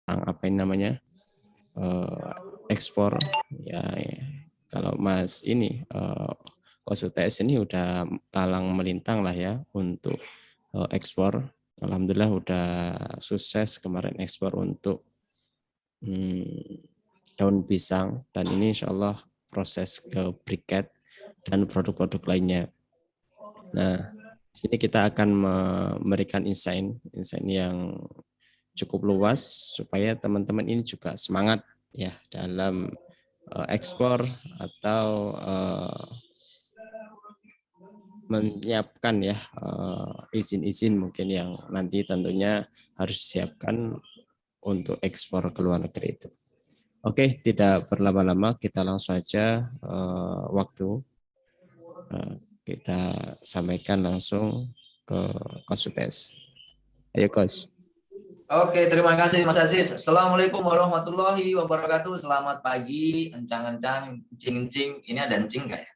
apa ini namanya ekspor ya, kalau Mas ini Konsultas ini udah lalang melintang lah ya untuk ekspor. Alhamdulillah udah sukses kemarin ekspor untuk daun pisang, dan ini insya Allah proses ke briket dan produk-produk lainnya. Nah, sini kita akan memberikan insight yang cukup luas supaya teman-teman ini juga semangat ya dalam ekspor atau menyiapkan ya izin-izin mungkin yang nanti tentunya harus disiapkan untuk ekspor ke luar negeri itu. Oke, tidak berlama-lama kita langsung saja waktu kita sampaikan langsung ke Coach Utes. Ayo Coach. Oke, terima kasih Mas Aziz. Assalamualaikum warahmatullahi wabarakatuh. Selamat pagi, encang-encang, encing-encing. Ini ada encing nggak ya?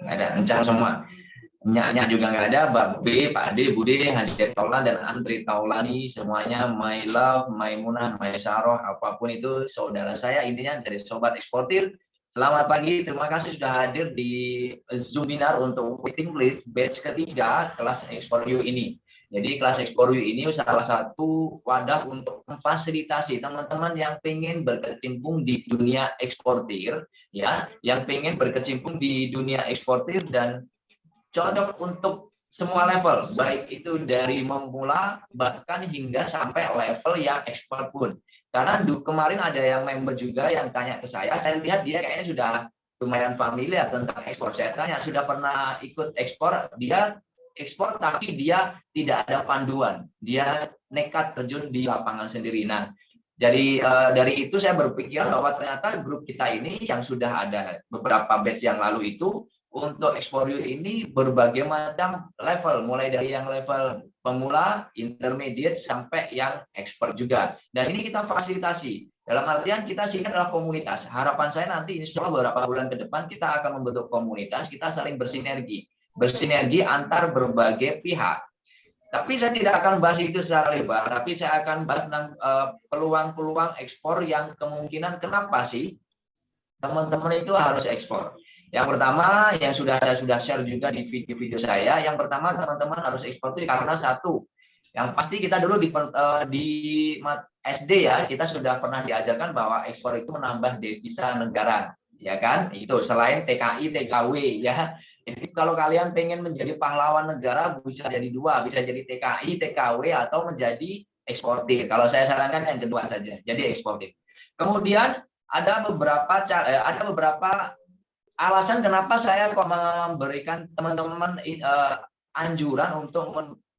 Nggak ada, encang semua. Nyak juga nggak ada. Babe, Pak Ade, Bude, Hadir Taulan, dan Andri Taulani. Semuanya my love, my munah, my saroh, apapun itu saudara saya. Intinya dari Sobat Eksportir. Selamat pagi, terima kasih sudah hadir di Zoom webinar untuk waiting list batch ketiga kelas Export You ini. Jadi kelas Export You ini salah satu wadah untuk memfasilitasi teman-teman yang pengen berkecimpung di dunia eksportir, ya, yang pengen berkecimpung di dunia eksportir dan cocok untuk semua level, baik itu dari memula bahkan hingga sampai level yang ekspor pun. Karena kemarin ada yang member juga yang tanya ke saya lihat dia kayaknya sudah lumayan familiar tentang ekspor. Saya tanya, sudah pernah ikut ekspor? Dia ekspor tapi dia tidak ada panduan. Dia nekat terjun di lapangan sendiri. Nah, dari itu saya berpikir bahwa ternyata grup kita ini yang sudah ada beberapa batch yang lalu itu untuk Export You ini berbagai macam level, mulai dari yang level pemula, intermediate, sampai yang expert juga. Dan ini kita fasilitasi. Dalam artian kita sini adalah komunitas. Harapan saya nanti insya Allah beberapa bulan ke depan kita akan membentuk komunitas, kita saling bersinergi. Bersinergi antar berbagai pihak. Tapi saya tidak akan bahas itu secara lebar, tapi saya akan bahas tentang peluang-peluang ekspor yang kemungkinan kenapa sih teman-teman itu harus ekspor. Yang pertama, yang saya sudah share juga di video-video saya, yang pertama teman-teman harus ekspor itu karena satu, yang pasti kita dulu di SD ya, kita sudah pernah diajarkan bahwa ekspor itu menambah devisa negara, ya kan? Itu selain TKI, TKW ya. Jadi kalau kalian pengen menjadi pahlawan negara bisa jadi dua, bisa jadi TKI, TKW atau menjadi eksportir. Kalau saya sarankan yang kedua saja, jadi eksportir. Kemudian ada beberapa alasan kenapa saya kok memberikan teman-teman anjuran untuk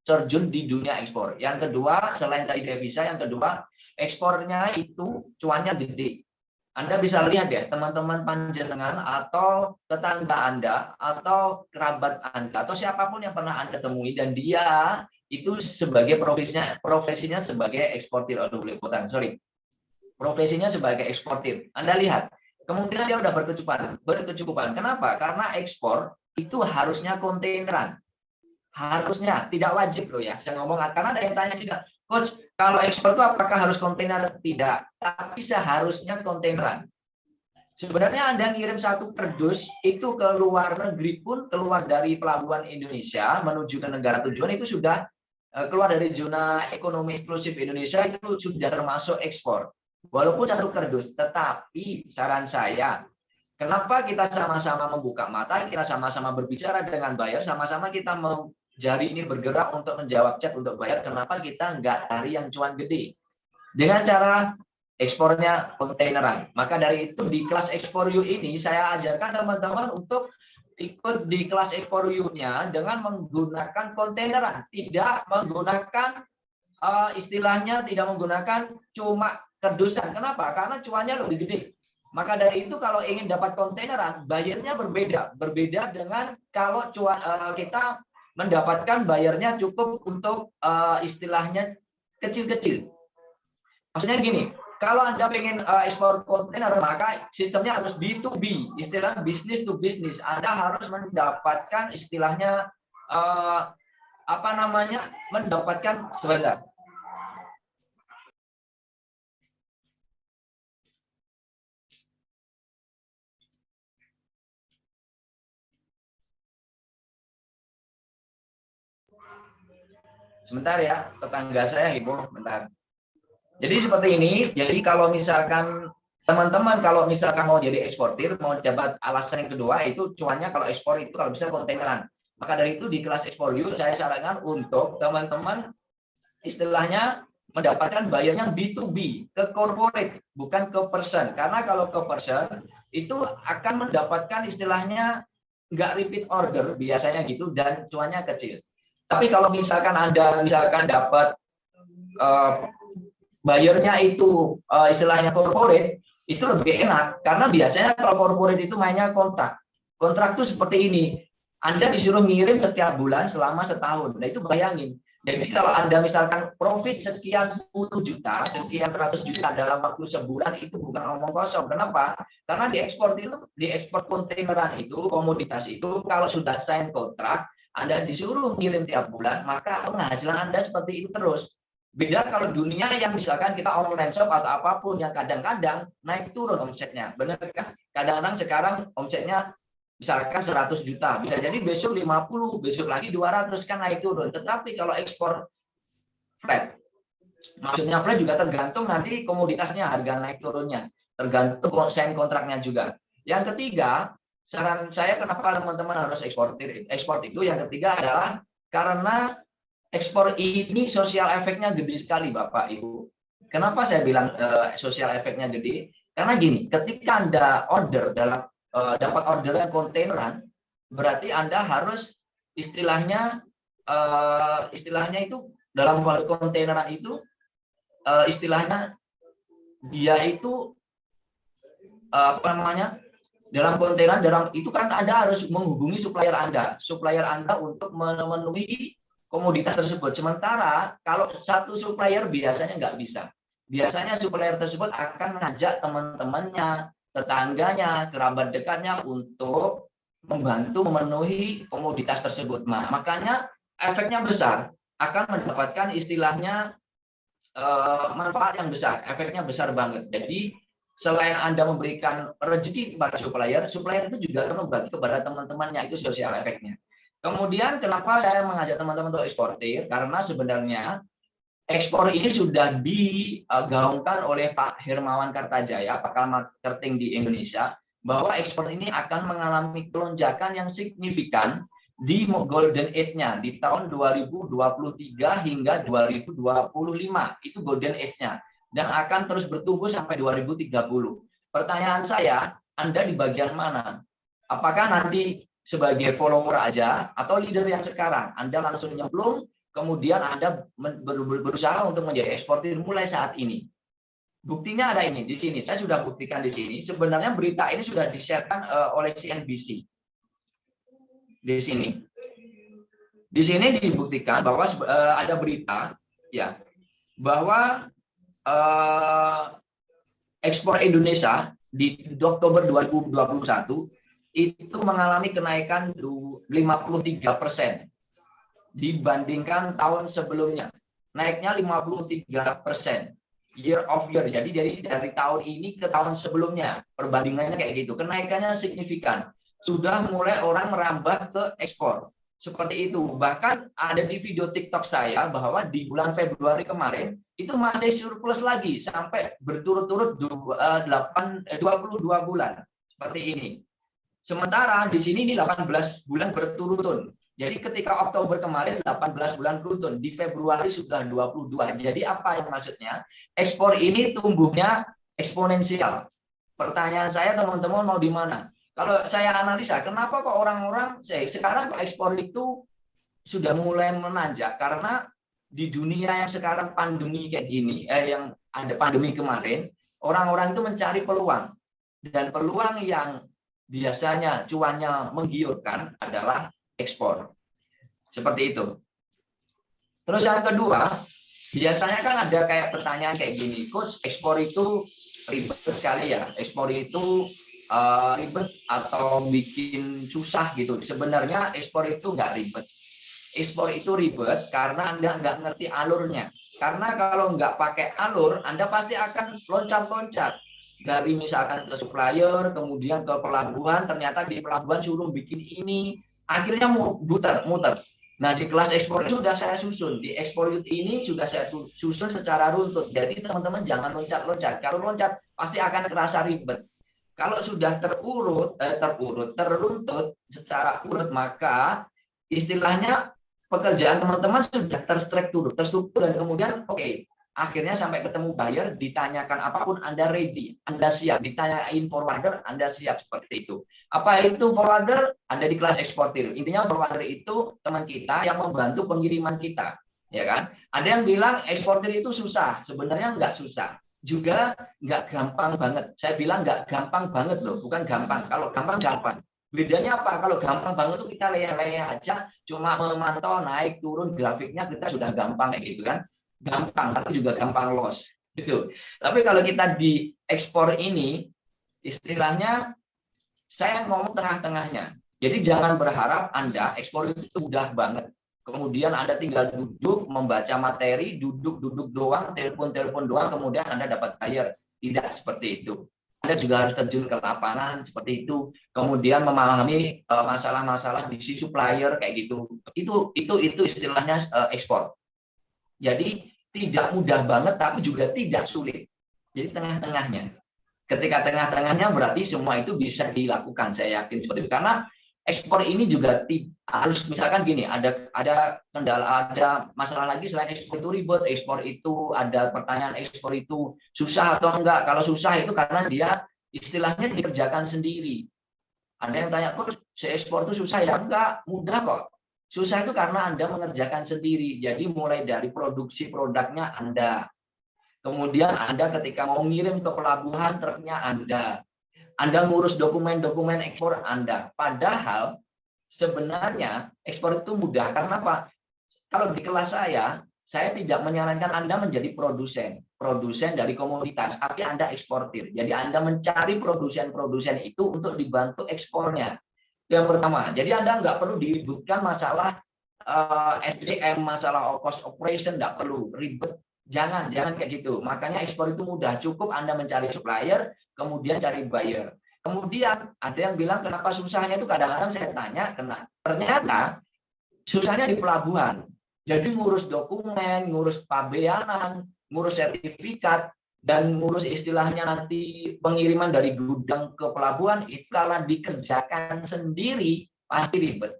terjun di dunia ekspor. Yang kedua, selain tadi devisa, yang kedua, ekspornya itu cuannya gede. Anda bisa lihat ya, teman-teman panjenengan atau tetangga Anda atau kerabat Anda atau siapapun yang pernah Anda temui dan dia itu sebagai profesinya sebagai eksportir, profesinya sebagai eksportir. Anda lihat, kemungkinan dia udah berkecukupan. Kenapa? Karena ekspor itu harusnya kontaineran. Harusnya, tidak wajib loh ya. Saya ngomong, karena ada yang tanya juga, Coach, kalau ekspor itu apakah harus kontainer? Tidak, tapi seharusnya kontaineran. Sebenarnya Anda ngirim satu kardus itu ke luar negeri pun, keluar dari pelabuhan Indonesia menuju ke negara tujuan itu sudah keluar dari zona ekonomi eksklusif Indonesia, itu sudah termasuk ekspor. Walaupun satu kardus, tetapi saran saya, kenapa kita sama-sama membuka mata, kita sama-sama berbicara dengan buyer, sama-sama kita jari ini bergerak untuk menjawab chat untuk bayar, kenapa kita nggak cari yang cuan gede? Dengan cara ekspornya kontaineran. Maka dari itu di kelas Export You ini saya ajarkan teman-teman untuk ikut di kelas Export You-nya dengan menggunakan kontaineran, tidak menggunakan istilahnya tidak menggunakan cuma kardusan. Kenapa? Karena cuannya lebih gede. Maka dari itu kalau ingin dapat kontaineran, bayarnya berbeda dengan kalau kita mendapatkan bayarnya cukup untuk istilahnya kecil-kecil. Maksudnya gini, kalau Anda pengen ekspor kontainer, maka sistemnya harus B2B, istilah business to business. Anda harus mendapatkan istilahnya mendapatkan sebentar. Sebentar ya, tetangga saya heboh, bentar. Jadi seperti ini, jadi kalau misalkan teman-teman kalau misalkan mau jadi eksportir, mau dapat alasan yang kedua itu cuannya kalau ekspor itu kalau bisa kontaineran. Maka dari itu di kelas Ekspor You saya sarankan untuk teman-teman istilahnya mendapatkan bayarnya B2B, ke corporate, bukan ke person. Karena kalau ke person itu akan mendapatkan istilahnya nggak repeat order biasanya gitu dan cuannya kecil. Tapi kalau misalkan Anda misalkan dapat uh, bayarnya itu istilahnya corporate, itu lebih enak karena biasanya kalau corporate itu mainnya kontrak. Kontrak itu seperti ini. Anda disuruh ngirim setiap bulan selama setahun. Nah, itu bayangin. Jadi kalau Anda misalkan profit sekian puluh juta, sekian ratus juta dalam waktu sebulan itu bukan omong kosong. Kenapa? Karena di ekspor kontaineran itu, komoditas itu kalau sudah sign kontrak, Anda disuruh ngirim tiap bulan, maka penghasilan Anda seperti itu terus. Beda kalau dunia yang misalkan kita online shop atau apapun yang kadang-kadang naik turun omsetnya. Benar kan? Kadang-kadang sekarang omsetnya misalkan 100 juta, bisa jadi besok 50, besok lagi 200 kan naik turun. Tetapi kalau ekspor flat, maksudnya flat juga tergantung nanti komoditasnya, harga naik turunnya. Tergantung sign kontraknya juga. Yang ketiga, saran saya kenapa teman-teman harus ekspor itu, yang ketiga adalah karena ekspor ini sosial efeknya gede sekali Bapak Ibu. Kenapa saya bilang sosial efeknya gede? Karena gini, ketika Anda order dapat orderan kontaineran, berarti Anda harus istilahnya itu dalam kontaineran itu istilahnya dia itu apa namanya? Dalam kontaineran itu kan Anda harus menghubungi supplier Anda untuk memenuhi komoditas tersebut. Sementara kalau satu supplier biasanya nggak bisa. Biasanya supplier tersebut akan mengajak teman-temannya, tetangganya, kerabat dekatnya untuk membantu memenuhi komoditas tersebut. Nah, makanya efeknya besar, akan mendapatkan istilahnya manfaat yang besar, efeknya besar banget. Jadi selain Anda memberikan rezeki kepada supplier, supplier itu juga akan membagi kepada teman-temannya, itu sosial efeknya. Kemudian kenapa saya mengajak teman-teman untuk eksportir? Karena sebenarnya ekspor ini sudah digaungkan oleh Pak Hermawan Kartajaya, pakar marketing di Indonesia, bahwa ekspor ini akan mengalami lonjakan yang signifikan di golden age-nya di tahun 2023 hingga 2025. Itu golden age-nya. Dan akan terus bertumbuh sampai 2030. Pertanyaan saya, Anda di bagian mana? Apakah nanti sebagai follower aja atau leader yang sekarang? Anda langsung nyemplung, kemudian Anda berusaha untuk menjadi eksportir mulai saat ini. Buktinya ada ini di sini. Saya sudah buktikan di sini. Sebenarnya berita ini sudah di-sharekan oleh CNBC. Di sini. Di sini dibuktikan bahwa ada berita ya bahwa ekspor Indonesia di Oktober 2021 itu mengalami kenaikan 53% dibandingkan tahun sebelumnya. Naiknya 53% year of year. Jadi dari tahun ini ke tahun sebelumnya perbandingannya kayak gitu. Kenaikannya signifikan. Sudah mulai orang merambah ke ekspor. Seperti itu. Bahkan ada di video TikTok saya bahwa di bulan Februari kemarin itu masih surplus lagi sampai berturut-turut 22 bulan. Seperti ini. Sementara di sini ini 18 bulan berturut-turut. Jadi ketika Oktober kemarin 18 bulan beruntun, di Februari sudah 22. Jadi apa yang maksudnya? Ekspor ini tumbuhnya eksponensial. Pertanyaan saya teman-teman mau di mana? Kalau saya analisa, kenapa kok orang-orang sekarang ekspor itu sudah mulai menanjak? Karena di dunia yang sekarang pandemi kayak gini, yang ada pandemi kemarin, orang-orang itu mencari peluang. Dan peluang yang biasanya cuannya menggiurkan adalah ekspor. Seperti itu. Terus yang kedua, biasanya kan ada kayak pertanyaan kayak gini, Coach, ekspor itu ribet sekali ya. Ekspor itu ribet atau bikin susah gitu. Sebenarnya ekspor itu nggak ribet. Ekspor itu ribet karena Anda nggak ngerti alurnya. Karena kalau nggak pakai alur, Anda pasti akan loncat-loncat. Dari misalkan ke supplier, kemudian ke pelabuhan, ternyata di pelabuhan suruh bikin ini, akhirnya muter. Nah, di kelas ekspor sudah saya susun. Di ekspor ini sudah saya susun secara runtut. Jadi teman-teman jangan loncat-loncat. Kalau loncat pasti akan terasa ribet. Kalau sudah teruntut secara urut, maka istilahnya pekerjaan teman-teman sudah terstruktur dan kemudian oke, akhirnya sampai ketemu buyer, ditanyakan apapun Anda ready, Anda siap, ditanyain forwarder, Anda siap seperti itu. Apa itu forwarder? Anda di kelas eksportir. Intinya forwarder itu teman kita yang membantu pengiriman kita, ya kan? Ada yang bilang eksportir itu susah, sebenarnya nggak susah. Juga nggak gampang banget. Saya bilang nggak gampang banget loh, bukan gampang. Kalau gampang, gampang. Bedanya apa? Kalau gampang banget tuh kita leyeh-leyeh aja, cuma memantau naik turun grafiknya kita sudah gampang kayak gitu kan. Gampang, tapi juga gampang loss. Gitu. Tapi kalau kita di ekspor ini, istilahnya saya ngomong tengah-tengahnya. Jadi jangan berharap Anda ekspor itu mudah banget. Kemudian Anda tinggal duduk, membaca materi, duduk-duduk doang, telepon-telepon doang, kemudian Anda dapat buyer. Tidak seperti itu. Anda juga harus terjun ke lapangan seperti itu. Kemudian memahami masalah-masalah di sisi supplier kayak gitu. Itu istilahnya ekspor. Jadi tidak mudah banget, tapi juga tidak sulit. Jadi tengah-tengahnya. Ketika tengah-tengahnya berarti semua itu bisa dilakukan, saya yakin seperti itu. Karena ekspor ini juga harus, misalkan gini, ada kendala, ada masalah lagi selain ekspor itu ribet, ekspor itu ada pertanyaan ekspor itu susah atau enggak. Kalau susah itu karena dia istilahnya dikerjakan sendiri. Ada yang tanya, kok ekspor itu susah? Ya enggak, mudah kok. Susah itu karena Anda mengerjakan sendiri. Jadi mulai dari produksi produknya Anda. Kemudian Anda ketika mau ngirim ke pelabuhan, truknya Anda ngurus dokumen-dokumen ekspor Anda. Padahal sebenarnya ekspor itu mudah. Karena apa? Kalau di kelas saya tidak menyarankan Anda menjadi produsen dari komoditas, tapi Anda eksportir. Jadi Anda mencari produsen-produsen itu untuk dibantu ekspornya. Yang pertama, jadi Anda nggak perlu diributkan masalah SDM, masalah cost operation, nggak perlu ribet. Jangan kayak gitu. Makanya ekspor itu mudah. Cukup Anda mencari supplier, kemudian cari buyer. Kemudian ada yang bilang kenapa susahnya itu, kadang-kadang saya tanya, ternyata susahnya di pelabuhan. Jadi ngurus dokumen, ngurus pabeanan, ngurus sertifikat, dan ngurus istilahnya nanti pengiriman dari gudang ke pelabuhan, itu kalau dikerjakan sendiri pasti ribet.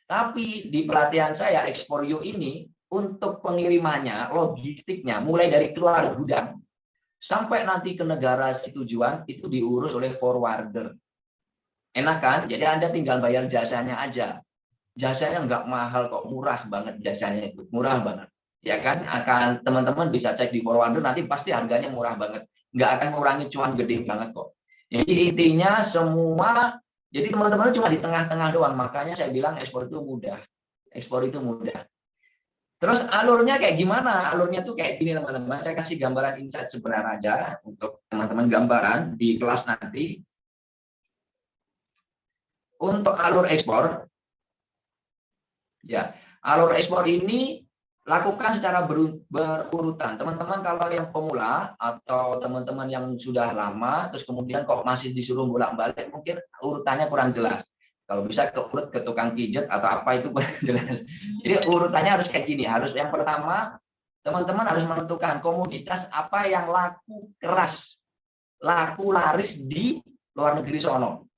Tapi di pelatihan saya Ekspor You ini, untuk pengirimannya, logistiknya, mulai dari keluar gudang sampai nanti ke negara tujuan itu diurus oleh forwarder. Enak kan? Jadi Anda tinggal bayar jasanya aja. Jasanya nggak mahal kok, murah banget jasanya itu, murah banget. Ya kan? Akan teman-teman bisa cek di forwarder, nanti pasti harganya murah banget. Nggak akan mengurangi cuan gede banget kok. Jadi intinya semua, jadi teman-teman cuma di tengah-tengah doang. Makanya saya bilang ekspor itu mudah. Ekspor itu mudah. Terus alurnya kayak gimana? Alurnya tuh kayak gini teman-teman. Saya kasih gambaran insight sebenarnya aja untuk teman-teman gambaran di kelas nanti. Untuk alur ekspor, ya, alur ekspor ini lakukan secara berurutan. Teman-teman kalau yang pemula atau teman-teman yang sudah lama, terus kemudian kok masih disuruh bolak-balik, mungkin urutannya kurang jelas. Kalau bisa urut ke tukang pijet atau apa itu kurang jelas. Jadi urutannya harus kayak gini. Harus yang pertama, teman-teman harus menentukan komoditas apa yang laku keras, laku laris di luar negeri sono.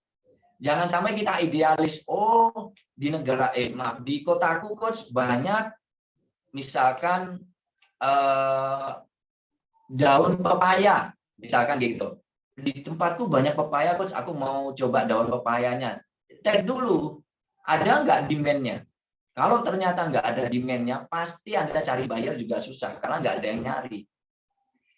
Jangan sampai kita idealis, oh di negara di kotaku coach banyak misalkan daun pepaya, misalkan gitu. Di tempatku banyak pepaya coach, aku mau coba daun pepayanya. Cek dulu, ada nggak demand-nya? Kalau ternyata nggak ada demand-nya, pasti Anda cari buyer juga susah, karena nggak ada yang nyari.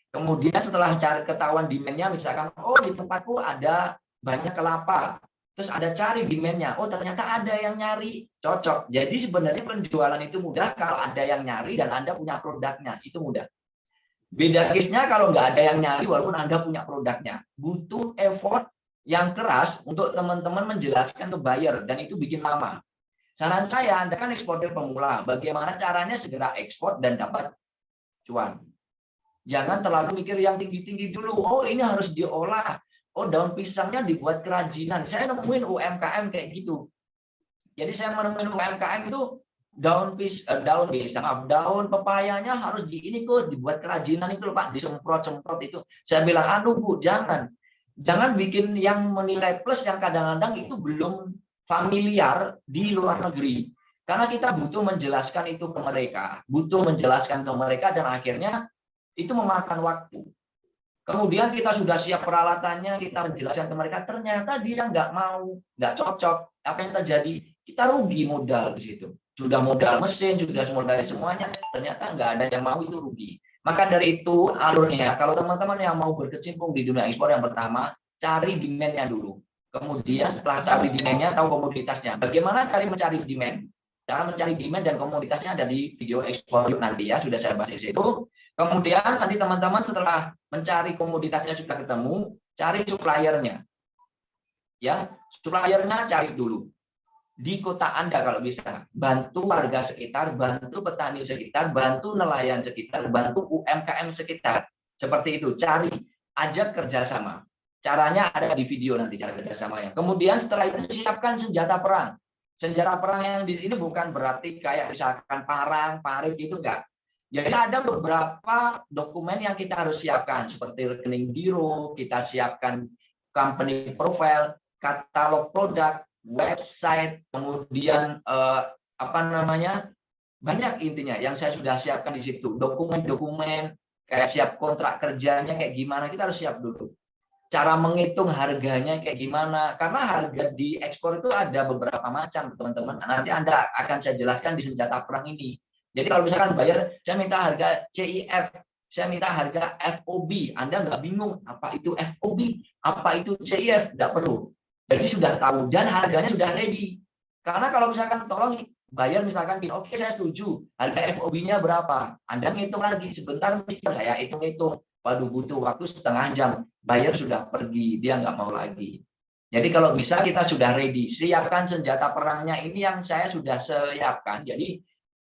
Kemudian setelah cari ketahuan demand-nya, misalkan, oh di tempatku ada banyak kelapa, terus ada cari demand-nya, oh ternyata ada yang nyari, cocok. Jadi sebenarnya penjualan itu mudah kalau ada yang nyari dan Anda punya produknya, itu mudah. Beda case-nya kalau nggak ada yang nyari walaupun Anda punya produknya. Butuh effort yang keras untuk teman-teman menjelaskan ke buyer, dan itu bikin lama. Saran saya, Anda kan eksportir pemula, bagaimana caranya segera ekspor dan dapat cuan. Jangan terlalu mikir yang tinggi-tinggi dulu. Oh ini harus diolah. Oh daun pisangnya dibuat kerajinan. Saya nemuin UMKM kayak gitu. Jadi saya menemukan UMKM itu daun pepayanya harus ini kok dibuat kerajinan itu loh Pak, disemprot-semprot itu. Saya bilang, aduh Bu, jangan bikin yang menilai plus yang kadang-kadang itu belum familiar di luar negeri. Karena kita butuh menjelaskan itu ke mereka, dan akhirnya itu memakan waktu. Kemudian kita sudah siap peralatannya, kita menjelaskan ke mereka, ternyata dia nggak mau, nggak cocok. Apa yang terjadi? Kita rugi modal di situ. Sudah modal mesin, sudah modal semuanya, ternyata nggak ada yang mau, itu rugi. Maka dari itu alurnya, kalau teman-teman yang mau berkecimpung di dunia ekspor, yang pertama, cari demand-nya dulu. Kemudian setelah cari demand-nya, tahu komoditasnya. Bagaimana cari mencari demand? Cara mencari demand dan komoditasnya ada di video ekspor nanti ya, sudah saya bahas di situ. Kemudian nanti teman-teman setelah mencari komoditasnya sudah ketemu, cari suppliernya. Ya, suppliernya cari dulu. Di kota Anda kalau bisa, bantu warga sekitar, bantu petani sekitar, bantu nelayan sekitar, bantu UMKM sekitar. Seperti itu, cari, ajak kerjasama. Caranya ada di video nanti, cara kerjasamanya. Kemudian setelah itu siapkan senjata perang. Senjata perang yang di sini bukan berarti kayak misalkan parang, parit, itu enggak. Jadi ada beberapa dokumen yang kita harus siapkan, seperti rekening giro, kita siapkan company profile, katalog produk, website, kemudian banyak intinya yang saya sudah siapkan di situ. Dokumen-dokumen, kayak siap kontrak kerjanya kayak gimana, kita harus siap dulu. Cara menghitung harganya kayak gimana, karena harga di ekspor itu ada beberapa macam, teman-teman. Nanti Anda akan saya jelaskan di senjata perang ini. Jadi kalau misalkan bayar, saya minta harga CIF, saya minta harga FOB, Anda nggak bingung apa itu FOB, apa itu CIF, nggak perlu. Jadi sudah tahu dan harganya sudah ready. Karena kalau misalkan tolong bayar misalkan, oke saya setuju, harga FOB-nya berapa? Anda ngitung lagi sebentar, saya hitung-hitung. Waduh, butuh waktu setengah jam. Bayar sudah pergi, dia nggak mau lagi. Jadi kalau bisa kita sudah ready, siapkan senjata perangnya. Ini yang saya sudah siapkan. Jadi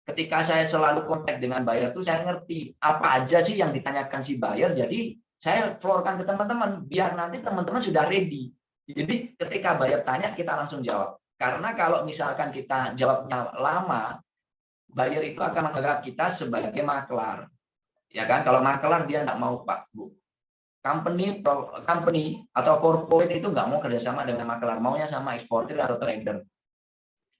ketika saya selalu kontak dengan buyer itu, saya ngerti apa aja sih yang ditanyakan si buyer. Jadi saya floorkan ke teman-teman, biar nanti teman-teman sudah ready. Jadi ketika buyer tanya, kita langsung jawab. Karena kalau misalkan kita jawabnya lama, buyer itu akan menganggap kita sebagai maklar. Ya kan, kalau maklar dia nggak mau Pak Bu. Company atau corporate itu nggak mau kerjasama dengan maklar, maunya sama eksportir atau trader.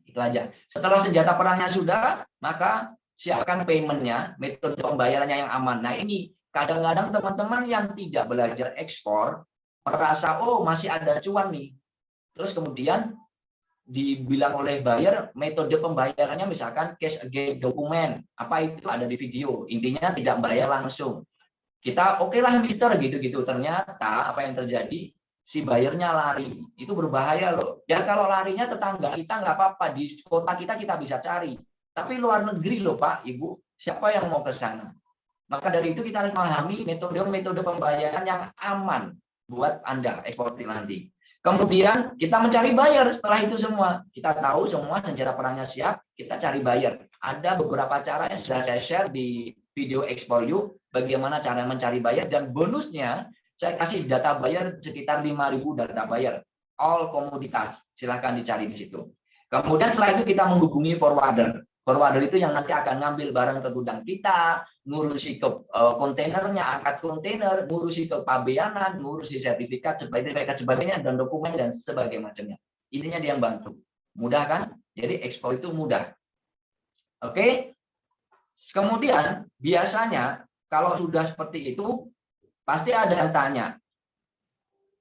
Itu aja. Setelah senjata perangnya sudah, maka siapkan paymentnya, metode pembayarannya yang aman. Nah ini kadang-kadang teman-teman yang tidak belajar ekspor merasa oh masih ada cuan nih. Terus kemudian dibilang oleh buyer metode pembayarannya misalkan cash against dokumen, apa itu ada di video. Intinya tidak bayar langsung. Kita oke lah Mister gitu-gitu. Ternyata apa yang terjadi? Si bayarnya lari, itu berbahaya loh. Ya kalau larinya tetangga kita nggak apa-apa, di kota kita bisa cari. Tapi luar negeri loh Pak, Ibu, siapa yang mau ke sana? Maka dari itu kita harus memahami metode pembayaran yang aman buat Anda eksportir nanti. Kemudian kita mencari buyer setelah itu semua. Kita tahu semua senjata perangnya siap, kita cari buyer. Ada beberapa cara yang sudah saya share di video Explore You, bagaimana cara mencari buyer, dan bonusnya saya kasih data buyer sekitar 5.000 data buyer, all komoditas, silahkan dicari di situ. Kemudian setelah itu kita menghubungi forwarder. Forwarder itu yang nanti akan ngambil barang ke gudang kita, ngurusi ke kontainernya, angkat kontainer, ngurusi ke pabeanan, ngurusi sertifikat, sebagainya, dan dokumen, dan sebagainya macamnya. Intinya dia yang bantu. Mudah kan? Jadi ekspor itu mudah. Oke? Kemudian biasanya kalau sudah seperti itu, pasti ada yang tanya.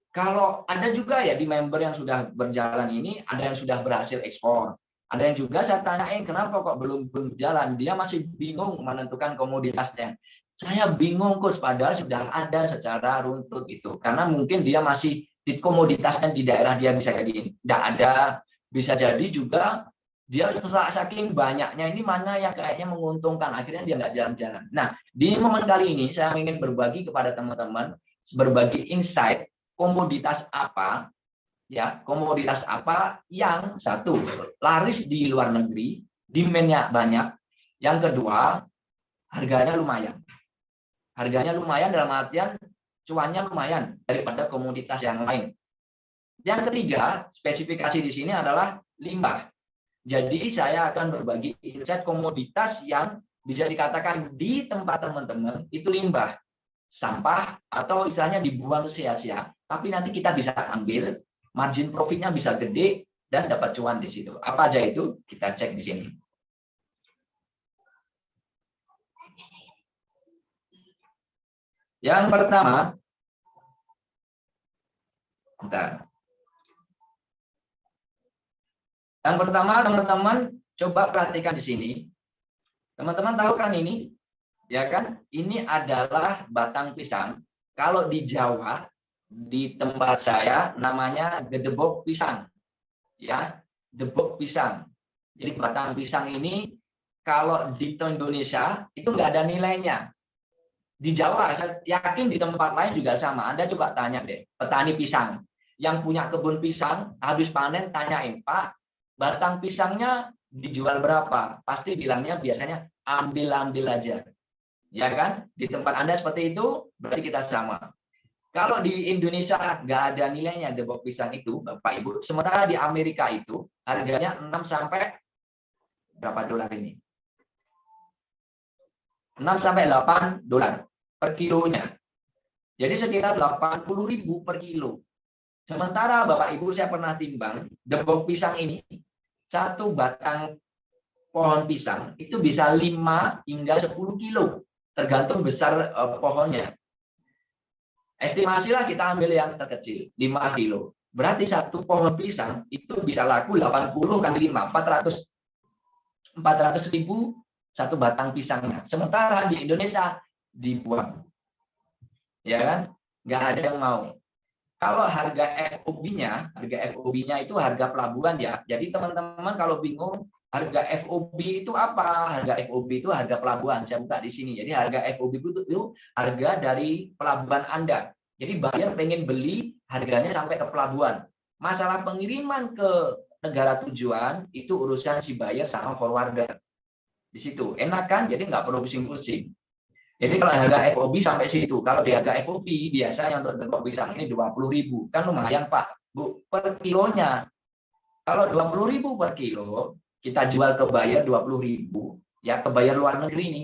Kalau ada juga ya di member yang sudah berjalan ini, ada yang sudah berhasil ekspor. Ada yang juga saya tanyain, kenapa kok belum berjalan? Dia masih bingung menentukan komoditasnya. Saya bingung Coach, padahal sudah ada secara runtut itu. Karena mungkin dia masih di komoditasnya di daerah dia bisa jadi tidak ada. Bisa jadi juga dia saking banyaknya ini mana yang kayaknya menguntungkan. Akhirnya dia nggak jalan-jalan. Nah, di momen kali ini saya ingin berbagi kepada teman-teman, berbagi insight komoditas apa yang satu laris di luar negeri, demand-nya banyak. Yang kedua, harganya lumayan. Harganya lumayan dalam artian cuannya lumayan daripada komoditas yang lain. Yang ketiga, spesifikasi di sini adalah limbah. Jadi saya akan berbagi insight komoditas yang bisa dikatakan di tempat teman-teman itu limbah, sampah, atau istilahnya dibuang sia-sia, tapi nanti kita bisa ambil, margin profitnya bisa gede, dan dapat cuan di situ. Apa aja itu? Kita cek di sini. Yang pertama, bentar. Yang pertama, teman-teman coba perhatikan di sini. Teman-teman tahu kan ini? Ya kan? Ini adalah batang pisang. Kalau di Jawa, di tempat saya namanya gedebok pisang. Ya, gedebok pisang. Jadi batang pisang ini kalau di Indonesia itu nggak ada nilainya. Di Jawa, saya yakin di tempat lain juga sama. Anda coba tanya deh, petani pisang yang punya kebun pisang habis panen, tanyain, Pak, batang pisangnya dijual berapa? Pasti bilangnya biasanya ambil-ambil aja. Ya kan? Di tempat Anda seperti itu, berarti kita sama. Kalau di Indonesia nggak ada nilainya gedebok pisang itu, Bapak Ibu. Sementara di Amerika itu harganya 6 sampai berapa dolar ini? 6 sampai 8 dolar per kilonya. Jadi sekitar 80.000 per kilo. Sementara Bapak Ibu saya pernah timbang, gedebok pisang ini, satu batang pohon pisang itu bisa 5 hingga 10 kilo. Tergantung besar pohonnya. Estimasilah kita ambil yang terkecil, 5 kilo. Berarti satu pohon pisang itu bisa laku 80 kali 5, 400 ribu satu batang pisangnya. Sementara di Indonesia dibuang. Ya kan? Nggak ada yang mau. Kalau harga FOB-nya itu harga pelabuhan ya. Jadi teman-teman kalau bingung harga FOB itu apa? Harga FOB itu harga pelabuhan. Saya buka di sini. Jadi harga FOB itu harga dari pelabuhan Anda. Jadi buyer pengen beli harganya sampai ke pelabuhan. Masalah pengiriman ke negara tujuan itu urusan si buyer sama forwarder. Di situ enak kan? Jadi nggak perlu pusing-pusing. Jadi kalau harga FOB sampai situ, kalau di harga FOB biasanya untuk gedebok pisang ini 20.000, kan lumayan Pak, Bu, per kilonya. Kalau 20.000 per kilo, kita jual ke buyer 20.000, ya ke buyer luar negeri ini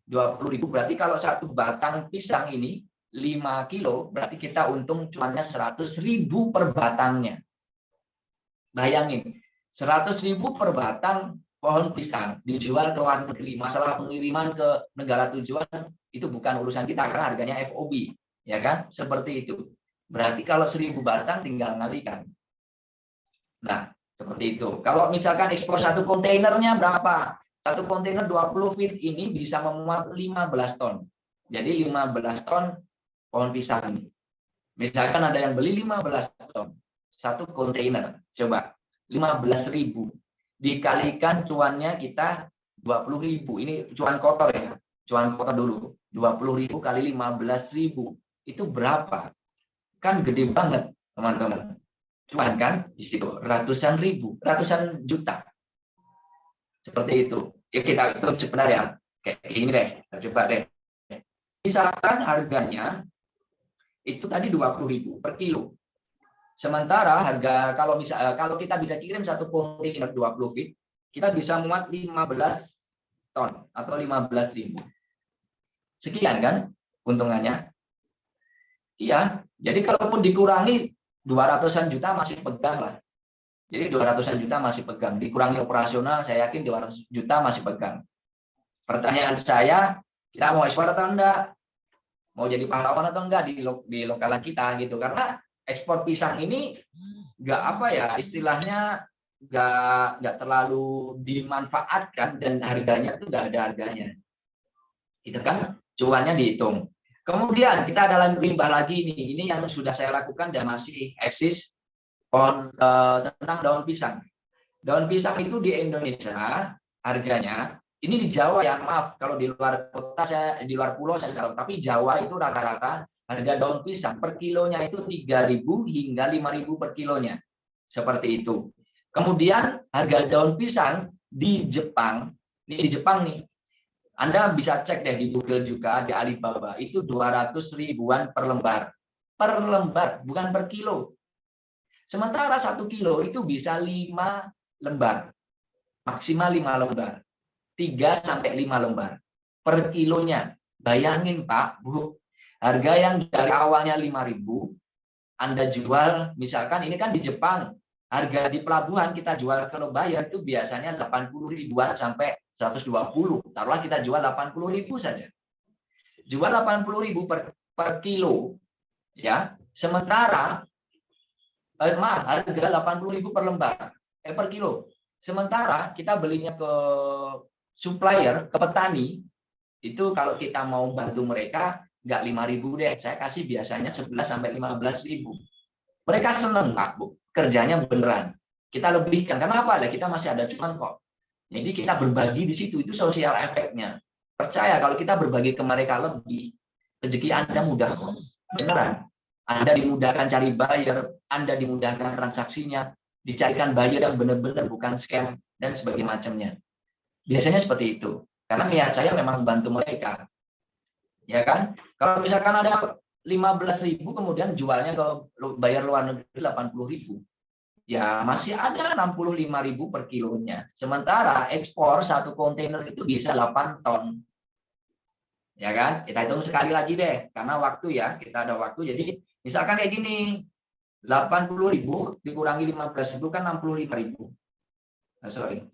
20.000, berarti kalau satu batang pisang ini 5 kilo, berarti kita untung cuannya 100.000 per batangnya. Bayangin, 100.000 per batang pohon pisang dijual ke luar negeri. Masalah pengiriman ke negara tujuan itu bukan urusan kita karena harganya FOB, ya kan? Seperti itu. Berarti kalau 1.000 batang tinggal ngalikan. Nah, seperti itu. Kalau misalkan ekspor satu kontainernya berapa? Satu kontainer 20 feet ini bisa memuat 15 ton. Jadi 15 ton pohon pisang. Misalkan ada yang beli 15 ton. Satu kontainer. Coba 15.000 dikalikan cuannya kita 20.000. Ini cuan kotor ya. Cuan kotor dulu. 20.000 kali 15.000 itu berapa? Kan gede banget, teman-teman. Cuan kan di situ ratusan ribu, ratusan juta. Seperti itu. Ya kita hitung sebenarnya kayak gini deh. Coba deh. Misalkan harganya itu tadi 20.000 per kilo. Sementara harga kalau kita bisa kirim satu kontainer 20 feet, kita bisa muat 15 ton atau 15.000. Sekian kan untungannya? Iya. Jadi kalaupun dikurangi 200-an juta masih pegang lah. Jadi 200-an juta masih pegang. Dikurangi operasional, saya yakin 200 juta masih pegang. Pertanyaan saya, kita mau ekspor atau enggak? Mau jadi pahlawan atau enggak di lokalan kita gitu? Karena ekspor pisang ini nggak apa ya istilahnya nggak terlalu dimanfaatkan dan harganya tuh nggak ada harganya. Itu kan cuannya dihitung. Kemudian kita ada limbah lagi nih. Ini yang sudah saya lakukan dan masih eksis tentang daun pisang. Daun pisang itu di Indonesia harganya ini di Jawa ya maaf kalau di luar kota saya di luar pulau saya tahu tapi Jawa itu rata-rata harga daun pisang per kilonya itu 3.000 hingga 5.000 per kilonya. Seperti itu. Kemudian harga daun pisang di Jepang, ini di Jepang nih. Anda bisa cek deh di Google juga di Alibaba itu 200 ribuan per lembar. Per lembar, bukan per kilo. Sementara 1 kilo itu bisa 5 lembar. maksimal 5 lembar. 3 sampai 5 lembar per kilonya. Bayangin Pak, Bu, harga yang dari awalnya 5.000, Anda jual, misalkan ini kan di Jepang, harga di pelabuhan kita jual kalau bayar itu biasanya 80 ribuan sampai 120. Taruhlah kita jual 80 ribu saja. Jual 80 ribu per kilo, ya. Sementara, harga 80 ribu per lembar, per kilo. Sementara kita belinya ke supplier, ke petani, itu kalau kita mau bantu mereka, nggak 5.000 deh, saya kasih biasanya 11 sampai 15.000. Mereka senang Pak, Bu, kerjanya beneran. Kita lebihkan, karena apa? Kita masih ada cuan kok. Jadi kita berbagi di situ, itu sosial efeknya. Percaya kalau kita berbagi ke mereka lebih, rezeki Anda mudah kok. Beneran. Anda dimudahkan cari buyer, Anda dimudahkan transaksinya, dicarikan buyer yang benar-benar bukan scam, dan sebagainya macamnya. Biasanya seperti itu. Karena niat saya memang membantu mereka. Ya kan? Kalau misalkan ada 15.000 kemudian jualnya ke bayar luar negeri 80.000. Ya masih ada 65.000 per kilonya. Sementara ekspor satu kontainer itu bisa 8 ton. Ya kan? Kita hitung sekali lagi deh. Karena waktu ya, kita ada waktu. Jadi misalkan kayak gini. 80.000 dikurangi 15.000 kan 65.000. Nah, sorry.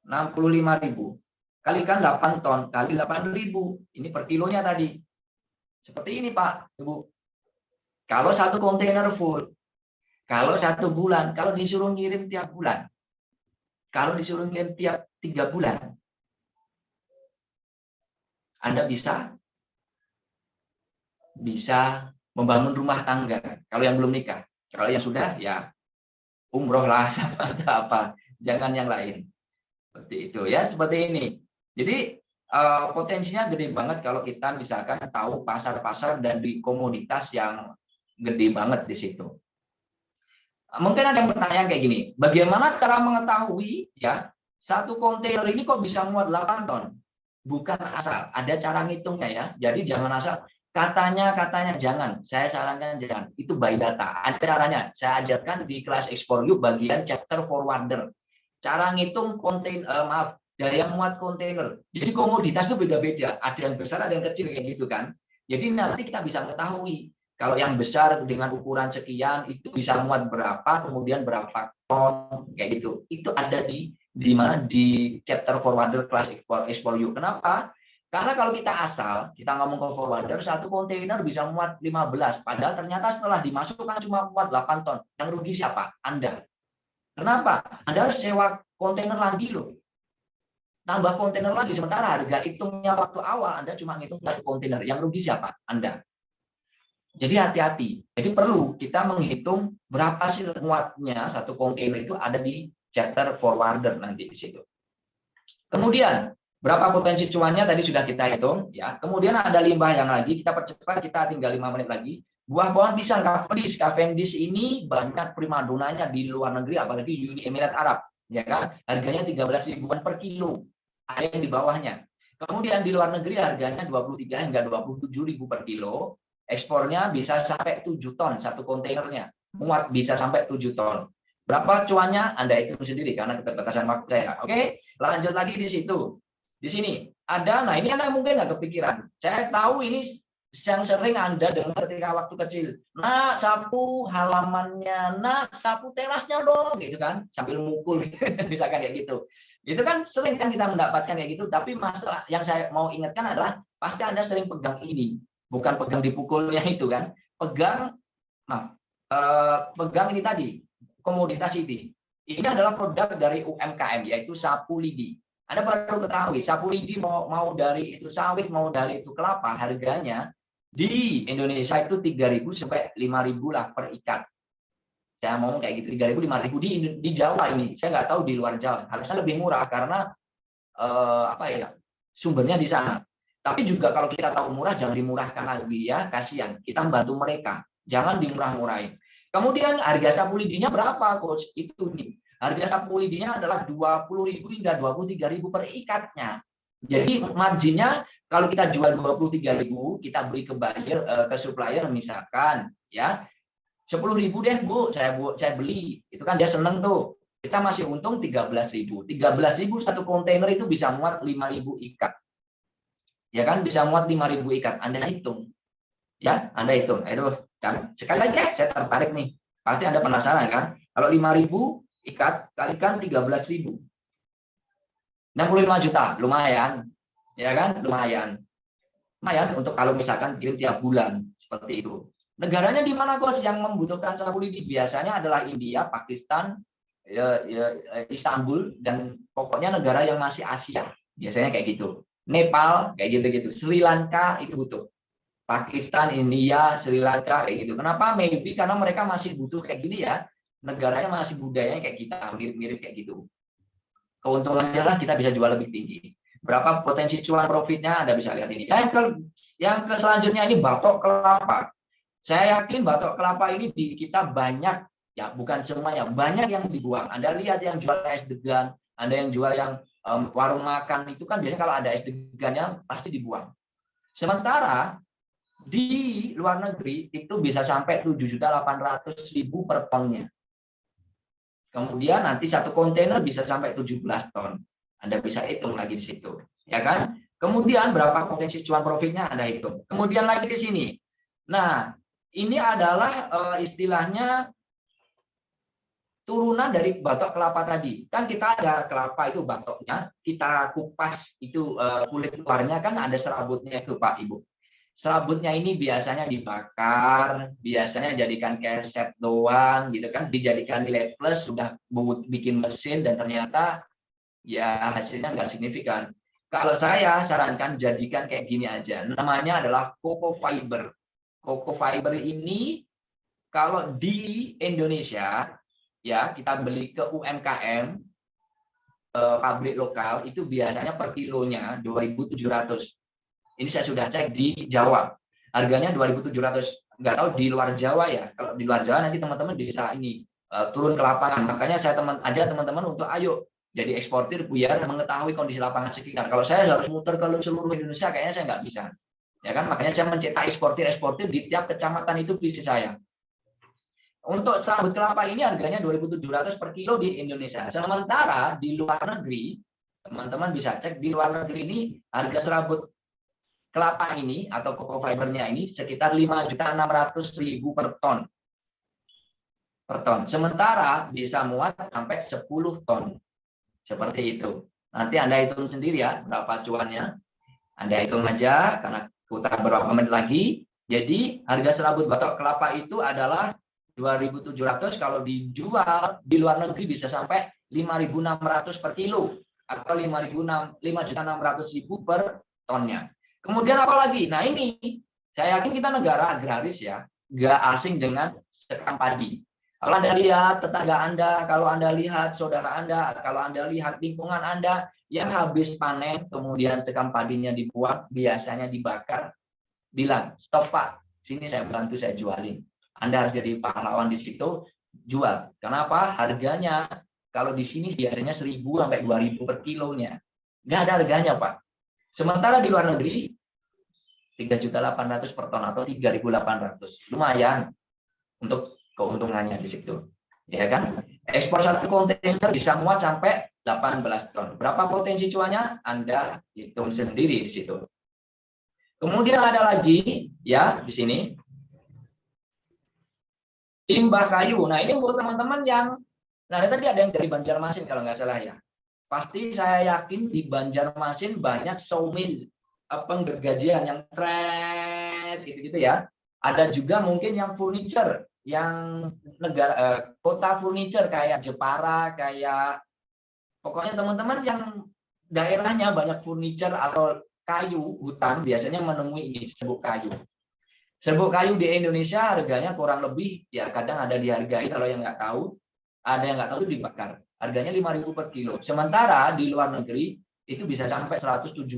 65.000. Kalikan 8 ton, kali 8.000. Ini per kilonya tadi. Seperti ini Pak, Ibu. Kalau satu kontainer full, kalau 1 bulan, kalau disuruh ngirim tiap bulan, kalau disuruh ngirim tiap 3 bulan, Anda bisa membangun rumah tangga. Kalau yang belum nikah. Kalau yang sudah, ya umroh lah sama apa. Jangan yang lain. Seperti itu ya, seperti ini. Jadi potensinya gede banget kalau kita misalkan tahu pasar-pasar dan di komoditas yang gede banget di situ. Mungkin ada yang bertanya kayak gini, bagaimana cara mengetahui ya satu kontainer ini kok bisa muat 8 ton? Bukan asal, ada cara ngitungnya ya. Jadi jangan asal katanya jangan. Saya sarankan jangan. Itu by data. Ada caranya. Saya ajarkan di kelas Explore You bagian chapter forwarder. Cara ngitung kontainer, daya muat kontainer. Jadi komoditas itu beda-beda. Ada yang besar, ada yang kecil kayak gitu kan. Jadi nanti kita bisa mengetahui kalau yang besar dengan ukuran sekian itu bisa muat berapa, kemudian berapa ton kayak gitu. Itu ada di mana di chapter forwarder kelas Explore You. Kenapa? Karena kalau kita asal, kita ngomong ke forwarder, satu kontainer bisa muat 15. Padahal ternyata setelah dimasukkan cuma muat 8 ton. Yang rugi siapa? Anda. Kenapa? Anda harus sewa kontainer lagi loh. Tambah kontainer lagi, sementara harga hitungnya waktu awal Anda cuma ngitung satu kontainer. Yang rugi siapa? Anda. Jadi hati-hati. Jadi perlu kita menghitung berapa sih muatnya satu kontainer itu ada di chapter forwarder nanti di situ. Kemudian berapa potensi cuannya tadi sudah kita hitung ya. Kemudian ada limbah yang lagi kita percepat, kita tinggal 5 menit lagi. Buah-buahan pisang Cavendish ini banyak primadonanya di luar negeri, apalagi Uni Emirat Arab, ya kan? Harganya 13 ribuan per kilo. Ada yang di bawahnya. Kemudian di luar negeri harganya 23 hingga 27 ribu per kilo. Ekspornya bisa sampai 7 ton satu kontainernya. Muat bisa sampai 7 ton. Berapa cuannya? Anda hitung sendiri karena keterbatasan waktu saya. Oke, lanjut lagi di situ. Di sini ada, nah ini Anda mungkin nggak kepikiran. Saya tahu ini yang sering Anda dengar ketika waktu kecil. Nah, sapu halamannya, nah, sapu terasnya dong, gitu kan, sambil mukul, misalkan kayak gitu. Itu kan sering kan kita mendapatkan kayak gitu. Tapi masalah yang saya mau ingatkan adalah pasti Anda sering pegang ini, bukan pegang dipukulnya itu kan, pegang ini tadi, komoditas ini. Ini adalah produk dari UMKM yaitu sapu lidi. Anda perlu ketahui, sapu lidi mau dari itu sawit, mau dari itu kelapa, harganya di Indonesia itu 3.000 sampai 5.000 lah per ikat. Saya ngomong kayak gitu, 3.000, 5.000 di Jawa ini. Saya nggak tahu di luar Jawa. Harusnya lebih murah karena sumbernya di sana. Tapi juga kalau kita tahu murah, jangan dimurahkan lagi ya, kasihan. Kita membantu mereka, jangan dimurah-murahin. Kemudian harga sapu lidinya berapa, Coach? Itu nih. Harga sapu lidinya adalah 20.000 hingga 23.000 per ikatnya. Jadi marginnya kalau kita jual 23.000, kita beli ke buyer, ke supplier misalkan ya 10.000 deh Bu, saya beli. Itu kan dia seneng tuh. Kita masih untung 13.000. 13.000 satu kontainer itu bisa muat 5.000 ikat. Ya kan, bisa muat 5.000 ikat. Anda hitung. Ya, Anda hitung. Aduh, sekali lagi saya tertarik nih. Pasti Anda penasaran kan? Kalau 5.000 ikat kalikan 13.000. 65 juta, lumayan. Ya kan? Lumayan. Lumayan untuk kalau misalkan kirim tiap bulan seperti itu. Negaranya di mana Bos yang membutuhkan sabu lidi? Biasanya adalah India, Pakistan, Istanbul, dan pokoknya negara yang masih Asia. Biasanya kayak gitu. Nepal kayak gitu-gitu. Sri Lanka itu butuh. Pakistan, India, Sri Lanka kayak gitu. Kenapa? Maybe karena mereka masih butuh kayak gini ya. Negaranya masih budayanya kayak kita, mirip-mirip kayak gitu. Keuntungannya lah kita bisa jual lebih tinggi. Berapa potensi cuan profitnya Anda bisa lihat ini. Yang ke selanjutnya ini batok kelapa. Saya yakin batok kelapa ini di kita banyak, ya bukan semuanya, banyak yang dibuang. Anda lihat yang jual es degan, Anda yang jual yang warung makan itu kan biasanya kalau ada es degannya pasti dibuang. Sementara di luar negeri itu bisa sampai 7.800.000 per tonnya. Kemudian nanti satu kontainer bisa sampai 17 ton. Anda bisa hitung lagi di situ, ya kan? Kemudian berapa potensi cuan profitnya Anda hitung. Kemudian lagi di sini. Nah, ini adalah istilahnya turunan dari batok kelapa tadi. Kan kita ada kelapa itu batoknya, kita kupas itu kulit luarnya kan ada serabutnya itu Pak Ibu. Serabutnya ini biasanya dibakar, biasanya jadikan keset doang gitu kan, dijadikan nilai plus, sudah bikin mesin dan ternyata ya hasilnya nggak signifikan. Kalau saya sarankan jadikan kayak gini aja. Namanya adalah coco fiber. Coco fiber ini kalau di Indonesia ya kita beli ke UMKM pabrik lokal itu biasanya per kilonya 2.700. Ini saya sudah cek di Jawa. Harganya 2.700. Nggak tahu di luar Jawa ya. Kalau di luar Jawa nanti teman-teman bisa ini turun ke lapangan. Makanya saya ajak teman-teman untuk ayo jadi eksportir biar mengetahui kondisi lapangan sekitar. Kalau saya harus muter ke seluruh Indonesia kayaknya saya nggak bisa. Ya kan, makanya saya mencetak eksportir di tiap kecamatan itu bisnis saya. Untuk serabut kelapa ini harganya 2.700 per kilo di Indonesia. Sementara di luar negeri, teman-teman bisa cek di luar negeri ini harga serabut kelapa ini atau coco fibernya ini sekitar 5.600.000 per ton. Per ton. Sementara bisa muat sampai 10 ton. Seperti itu. Nanti Anda hitung sendiri ya berapa cuannya. Anda hitung aja karena putar beberapa menit lagi. Jadi harga serabut batok kelapa itu adalah 2.700, kalau dijual di luar negeri bisa sampai 5.600 per kilo atau 5.600.000 per tonnya. Kemudian apa lagi? Nah ini saya yakin kita negara agraris ya, nggak asing dengan sekam padi. Kalau Anda lihat tetangga Anda, kalau Anda lihat saudara Anda, kalau Anda lihat lingkungan Anda yang habis panen, kemudian sekam padinya dibuang, biasanya dibakar, bilang, stop Pak, sini saya bantu, saya jualin. Anda harus jadi pahlawan di situ, jual. Kenapa? Harganya kalau di sini biasanya 1.000 sampai 2.000 per kilonya. Nggak ada harganya Pak. Sementara di luar negeri 3.800.000 per ton atau 3.800. Lumayan untuk keuntungannya di situ. Ya kan? Ekspor satu kontainer bisa muat sampai 18 ton. Berapa potensi cuannya? Anda hitung sendiri di situ. Kemudian ada lagi ya di sini limbah kayu. Nah, ini buat teman-teman yang tadi ada yang dari Banjarmasin kalau nggak salah ya. Pasti saya yakin di Banjarmasin banyak sawmill, penggergajian yang keren gitu-gitu ya. Ada juga mungkin yang furniture, yang kota furniture kayak Jepara, kayak pokoknya teman-teman yang daerahnya banyak furniture atau kayu hutan biasanya menemui ini serbuk kayu. Serbuk kayu di Indonesia harganya kurang lebih ya kadang ada dihargai, kalau yang nggak tahu, ada yang nggak tahu itu dibakar. Harganya 5.000 per kilo. Sementara di luar negeri itu bisa sampai 172.000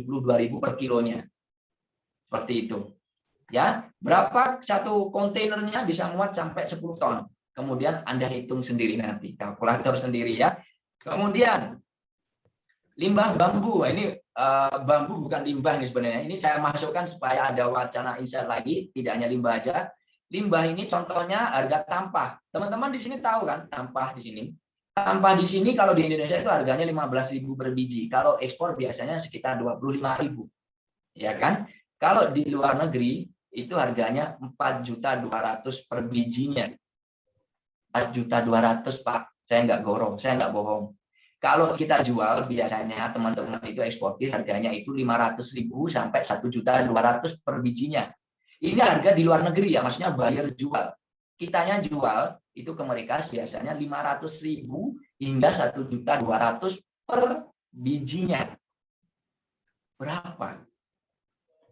per kilonya. Seperti itu. Ya, berapa satu kontainernya bisa muat sampai 10 ton. Kemudian Anda hitung sendiri nanti, kalkulator sendiri ya. Kemudian limbah bambu. Ini bambu bukan limbah nih sebenarnya. Ini saya masukkan supaya ada wacana insight lagi, tidak hanya limbah aja. Limbah ini contohnya harga tampah. Teman-teman di sini tahu kan tampah di sini? Sampah di sini kalau di Indonesia itu harganya 15.000 per biji. Kalau ekspor biasanya sekitar 25.000. Ya kan? Kalau di luar negeri itu harganya 4.200.000 per bijinya. 4.200.000 Pak. Saya nggak gorong, saya nggak bohong. Kalau kita jual biasanya teman-teman itu eksportir harganya itu 500.000 sampai 1.200.000 per bijinya. Ini harga di luar negeri ya, maksudnya buyer jual. Kitanya jual itu ke mereka biasanya 500.000 hingga 1.200.000 per bijinya. Berapa?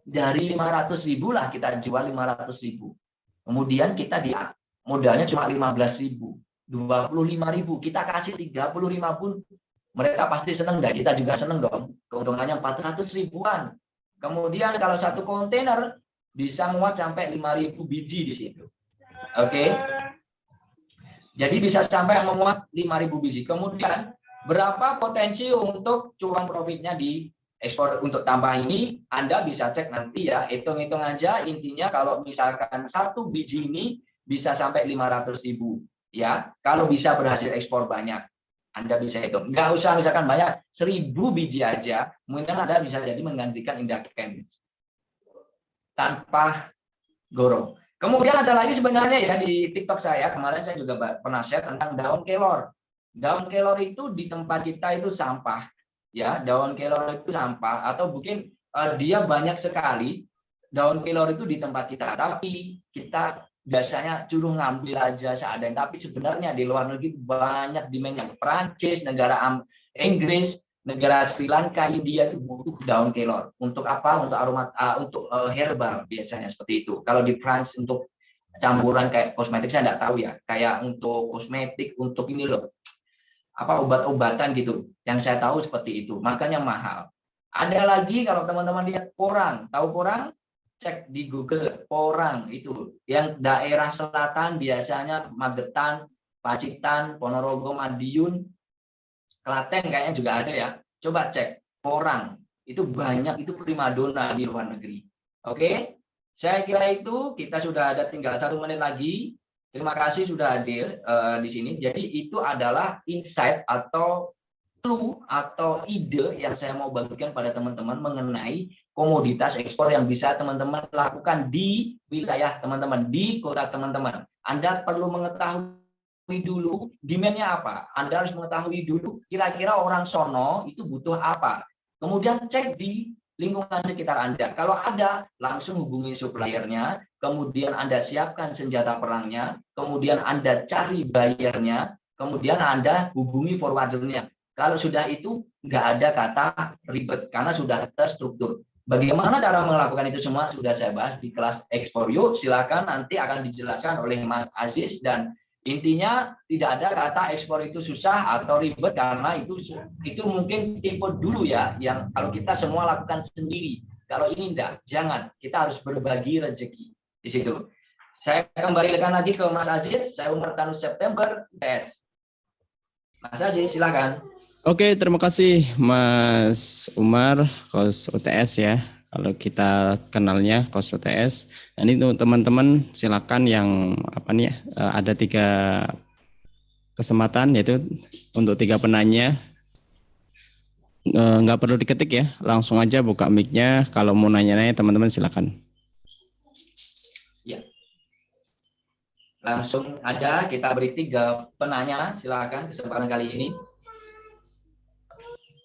Dari 500.000 lah kita jual 500.000. Kemudian kita di modalnya cuma 15.000, 25.000, kita kasih 35 pun mereka pasti seneng nggak? Kita juga seneng dong. Keuntungannya 400 ribuan. Kemudian kalau satu kontainer bisa muat sampai 5.000 biji di situ. Oke. Jadi bisa sampai memuat 5.000 biji. Kemudian berapa potensi untuk cuan profitnya di ekspor untuk tambah ini? Anda bisa cek nanti ya, hitung-hitung aja. Intinya kalau misalkan satu biji ini bisa sampai 500.000 ya. Kalau bisa berhasil ekspor banyak, Anda bisa hitung. Nggak usah misalkan banyak, 1.000 biji aja, mungkin Anda bisa jadi menggantikan Indakens tanpa gorong. Kemudian ada lagi sebenarnya ya di TikTok saya, kemarin saya juga pernah share tentang daun kelor. Daun kelor itu di tempat kita itu sampah. Ya, daun kelor itu sampah atau mungkin dia banyak sekali daun kelor itu di tempat kita. Tapi kita biasanya suruh ngambil aja seadanya. Tapi sebenarnya di luar negeri banyak demandnya. Perancis, negara Inggris, negara Sri Lanka, India itu butuh daun kelor. Untuk apa? Untuk aroma, untuk herbal biasanya seperti itu. Kalau di Prancis untuk campuran kayak kosmetik saya nggak tahu ya. Kayak untuk kosmetik, untuk ini loh, apa obat-obatan gitu. Yang saya tahu seperti itu. Makanya mahal. Ada lagi kalau teman-teman lihat porang. Tahu porang? Cek di Google porang itu. Yang daerah selatan biasanya Magetan, Pacitan, Ponorogo, Madiun, Klaten kayaknya juga ada ya. Coba cek porang. Itu banyak, itu primadona di luar negeri. Oke, saya kira itu kita sudah ada tinggal 1 menit lagi. Terima kasih sudah hadir di sini. Jadi itu adalah insight atau clue atau ide yang saya mau bagikan pada teman-teman mengenai komoditas ekspor yang bisa teman-teman lakukan di wilayah teman-teman, di kota teman-teman. Anda perlu mengetahui dulu demand-nya apa. Anda harus mengetahui dulu kira-kira orang sono itu butuh apa. Kemudian cek di lingkungan sekitar Anda. Kalau ada, langsung hubungi suppliernya, kemudian Anda siapkan senjata perangnya, kemudian Anda cari bayarnya, kemudian Anda hubungi forwardernya. Kalau sudah itu, nggak ada kata ribet, karena sudah terstruktur. Bagaimana cara melakukan itu semua sudah saya bahas di kelas Ekspor Yuk. Silakan nanti akan dijelaskan oleh Mas Aziz, dan intinya tidak ada kata ekspor itu susah atau ribet, karena itu mungkin tipe dulu ya, yang kalau kita semua lakukan sendiri. Kalau ini enggak, jangan. Kita harus berbagi rezeki di situ. Saya kembalikan lagi ke Mas Aziz. Saya Umar Tanus September, PS. Mas Aziz, silakan. Oke, terima kasih Mas Umar, Kos UTS ya. Kalau kita kenalnya Kos UTS. Nah, ini untuk teman-teman silakan yang apa nih ya, ada 3 kesempatan, yaitu untuk 3 penanya. Nggak perlu diketik ya, langsung aja buka mic-nya. Kalau mau nanya-nanya teman-teman silakan. Ya. Langsung aja kita beri 3 penanya, silakan kesempatan kali ini.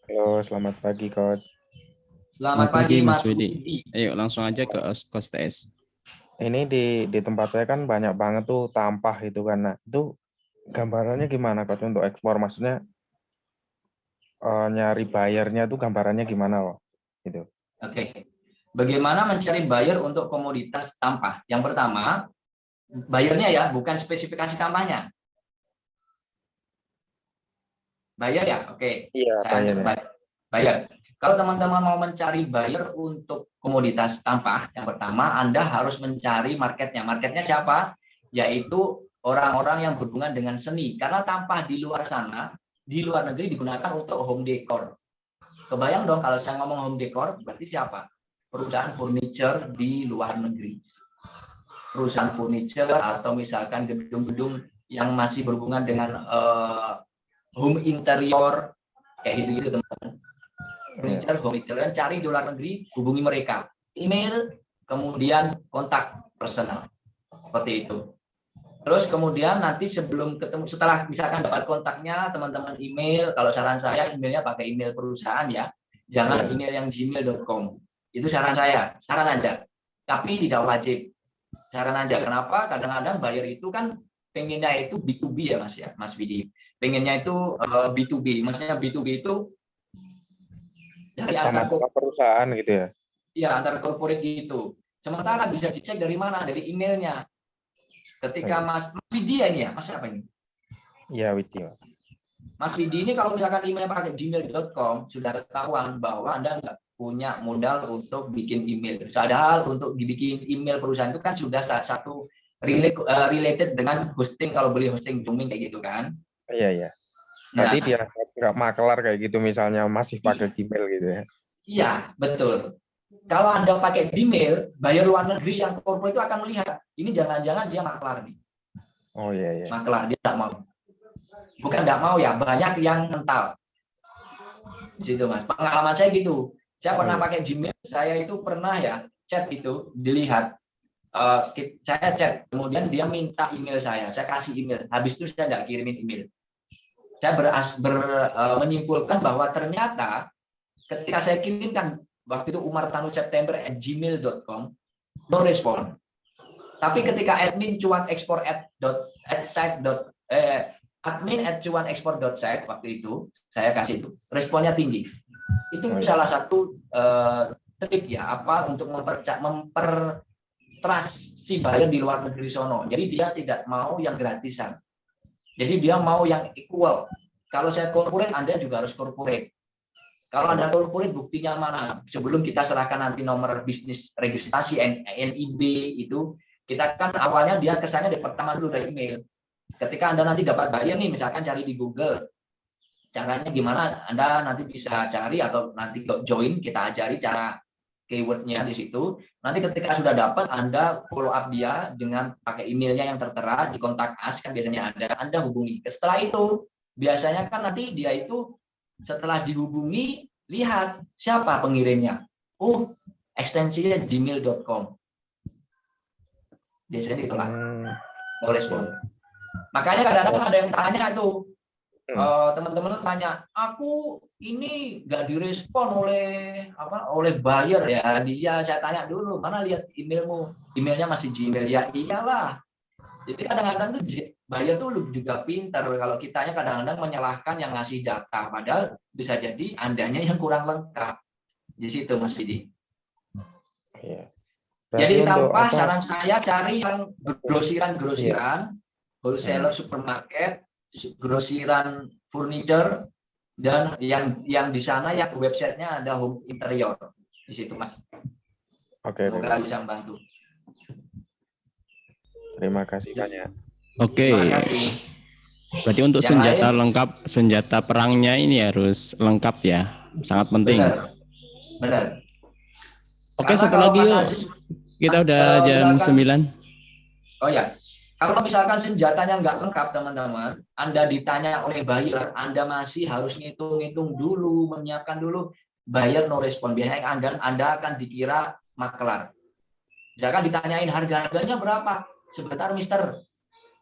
Halo, selamat pagi, Coach. Selamat pagi, Mas Widi. Ayo langsung aja ke Kos TS. Ini di tempat saya kan banyak banget tuh tampah itu kan. Nah, itu gambarannya gimana, Coach, untuk ekspor? Maksudnya nyari bayarnya tuh gambarannya gimana, Pak? Gitu. Oke. Bagaimana mencari buyer untuk komoditas tampah? Yang pertama, bayarnya ya, bukan spesifikasi tampahnya. Bayar ya? Oke. Iya, Bayar. Kalau teman-teman mau mencari buyer untuk komoditas tampah, yang pertama Anda harus mencari marketnya. Marketnya siapa? Yaitu orang-orang yang berhubungan dengan seni. Karena tampah di luar sana, di luar negeri digunakan untuk home decor. Kebayang dong kalau saya ngomong home decor, berarti siapa? Perusahaan furniture di luar negeri. Perusahaan furniture atau misalkan gedung-gedung yang masih berhubungan dengan home interior, kayak gitu-gitu teman-teman. Furniture, home interior, cari di luar negeri, hubungi mereka. Email, kemudian kontak personal. Seperti itu. Terus kemudian nanti sebelum ketemu, setelah misalkan dapat kontaknya, teman-teman email, kalau saran saya emailnya pakai email perusahaan ya, jangan email yang gmail.com. Itu saran saya, saran aja. Tapi tidak wajib. Saran aja. Kenapa? Kadang-kadang buyer itu kan pengennya itu B2B ya Mas Widi. Pengennya itu B2B. Maksudnya B2B itu dari sama perusahaan gitu ya? Iya, antar corporate gitu. Sementara bisa dicek dari mana? Dari emailnya. Ketika Mas Widi ini ya, Mas apa ini? Iya, Widi. Mas Widi ini kalau misalkan emailnya pakai gmail.com, sudah ketahuan bahwa Anda nggak punya modal untuk bikin email. Padahal untuk dibikin email perusahaan itu kan sudah satu related dengan hosting, kalau beli hosting domain kayak gitu kan. Iya. Berarti dia nggak makelar kayak gitu misalnya masih pakai Gmail gitu ya? Iya, betul. Kalau Anda pakai Gmail, buyer luar negeri yang corporate itu akan melihat, ini jangan-jangan dia maklar nih. Oh iya. Maklar, dia tidak mau. Bukan tidak mau ya, banyak yang mental. Gitu Mas. Pengalaman saya gitu. Saya pernah pakai Gmail, saya itu pernah ya, chat itu, dilihat. Saya chat, kemudian dia minta email saya kasih email. Habis itu saya tidak kirimin email. Saya menyimpulkan bahwa ternyata ketika saya kirimkan waktu itu umartanuseptember@gmail.com, no respon. Tapi ketika admin cuanexport.site waktu itu saya kasih itu, responnya tinggi. Itu salah satu trik ya, apa untuk mempertrust si buyer di luar negeri sono. Jadi dia tidak mau yang gratisan. Jadi dia mau yang equal. Kalau saya corporate, Anda juga harus corporate. Kalau Anda corporate, buktinya mana? Sebelum kita serahkan nanti nomor bisnis registrasi NIB itu, kita kan awalnya dia kesannya dari pertama dulu dari email. Ketika Anda nanti dapat buyer nih, misalkan cari di Google, caranya gimana? Anda nanti bisa cari atau nanti join, kita ajari cara keywordnya di situ. Nanti ketika sudah dapat, Anda follow up dia dengan pakai emailnya yang tertera, di kontak us kan biasanya ada, Anda hubungi. Setelah itu, biasanya kan nanti dia itu setelah dihubungi, lihat siapa pengirimnya. Oh, ekstensinya gmail.com. Biasanya itulah. No respon. Makanya kadang-kadang ada yang tanya tuh, teman-teman tanya, aku ini nggak direspon oleh buyer ya. Dia saya tanya dulu, mana lihat emailmu? Emailnya masih Gmail ya, iyalah. Jadi kadang-kadang tuh buyer tuh juga pintar. Kalau kitanya kadang-kadang menyalahkan yang ngasih data, padahal bisa jadi Andanya yang kurang lengkap. Di situ Mas Didi. Iya. Jadi tanpa saran saya cari yang grosiran, wholesaler supermarket, grosiran furniture, dan yang di sana yang websitenya ada home interior di situ Mas. Oke. Semoga bisa membantu. Terima kasih banyak. Oke. Berarti untuk yang senjata lain, lengkap, senjata perangnya ini harus lengkap ya, sangat penting. Benar. Oke, satu lagi yuk. Kita udah jam 9. Oh ya, kalau misalkan senjatanya nggak lengkap teman-teman, Anda ditanya oleh buyer, Anda masih harus ngitung-ngitung dulu, menyiapkan dulu. Buyer no respon, biasanya Anda akan dikira maklar. Misalkan ditanyain harganya berapa? Sebentar Mister,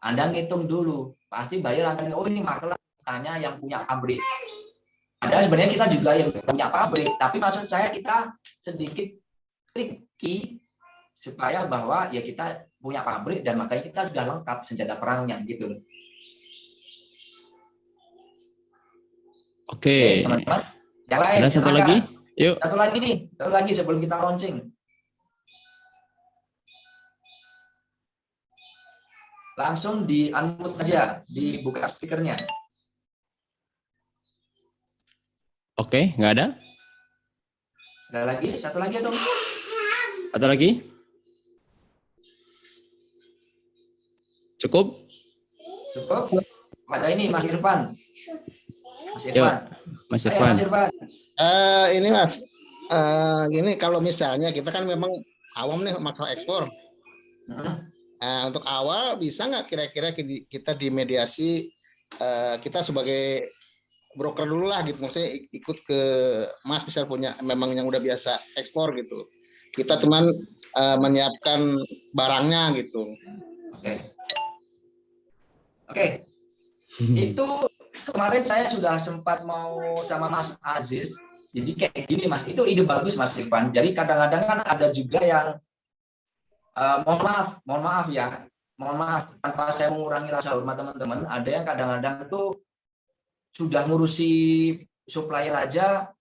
Anda ngitung dulu. Pasti buyer akan, oh ini maklar tanya yang punya pabrik. Ada sebenarnya kita juga yang punya pabrik, tapi maksud saya kita sedikit tricky supaya bahwa ya kita punya pabrik dan makanya kita sudah lengkap senjata perangnya gitu. Oke, teman-teman. Yang lain. Ada satu lagi? Yuk. Satu lagi sebelum kita launching. Langsung di unmute aja, dibuka speakernya. Oke, nggak ada? Ada lagi? Satu lagi dong. Satu lagi? Cukup? Cukup. Ada ini Mas Irfan. Mas Irfan. Ini Mas, gini kalau misalnya kita kan memang awam nih masalah ekspor. Untuk awal bisa nggak kira-kira kita dimediasi kita sebagai broker dulu lah gitu, maksudnya ikut ke Mas misal punya memang yang udah biasa ekspor gitu, kita cuman menyiapkan barangnya gitu. Oke. Itu kemarin saya sudah sempat mau sama Mas Aziz, jadi kayak gini Mas, itu ide bagus Mas Irfan. Jadi kadang-kadang kan ada juga yang mohon maaf ya, mohon maaf tanpa saya mengurangi rasa hormat teman-teman, ada yang kadang-kadang itu sudah ngurusi supplier aja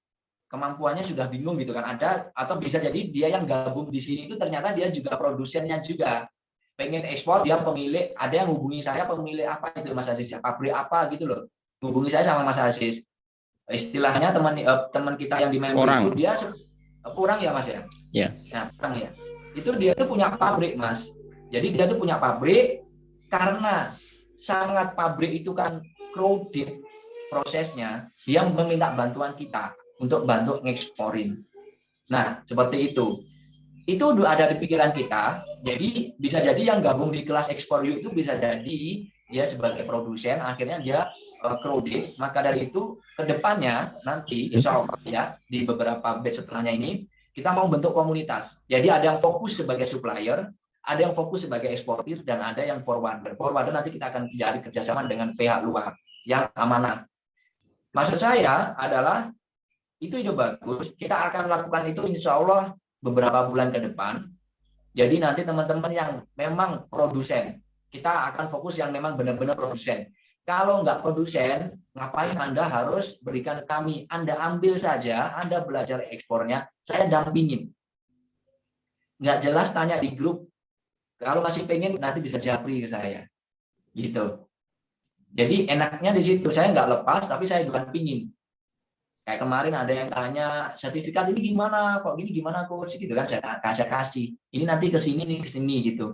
kemampuannya sudah bingung gitu kan, ada, atau bisa jadi dia yang gabung di sini itu ternyata dia juga produsennya juga, pengen ekspor, dia pemilik, ada yang hubungi saya pemilik apa itu Mas Aziz, pabrik apa gitu loh, hubungi saya sama Mas Aziz, istilahnya teman kita yang di member itu dia kurang ya Mas ya, nah, kurang ya, itu dia tuh punya pabrik Mas, jadi dia tuh punya pabrik karena sangat pabrik itu kan crowded prosesnya, dia meminta bantuan kita untuk bantu ngeksporin. Nah, seperti itu. Itu udah ada di pikiran kita. Jadi bisa jadi yang gabung di kelas ekspor itu bisa jadi dia sebagai produsen, akhirnya dia crowded. Maka dari itu kedepannya nanti insya Allah ya di beberapa batch setelahnya ini kita mau bentuk komunitas. Jadi ada yang fokus sebagai supplier, ada yang fokus sebagai eksportir, dan ada yang forwarder. Forwarder nanti kita akan cari kerjasama dengan pihak luar yang amanah. Maksud saya adalah itu ide bagus, kita akan lakukan itu insya Allah beberapa bulan ke depan. Jadi nanti teman-teman yang memang produsen, kita akan fokus yang memang benar-benar produsen. Kalau nggak produsen, ngapain Anda harus berikan ke kami? Anda ambil saja, Anda belajar ekspornya, saya dampingin. Nggak jelas tanya di grup, kalau masih pengen nanti bisa japri ke saya. Gitu. Jadi enaknya di situ, saya nggak lepas, tapi saya dampingin. Kayak kemarin ada yang tanya sertifikat ini gimana, kok gini gimana coach gitu kan, saya kasih. Ini nanti ke sini nih, ke sini gitu.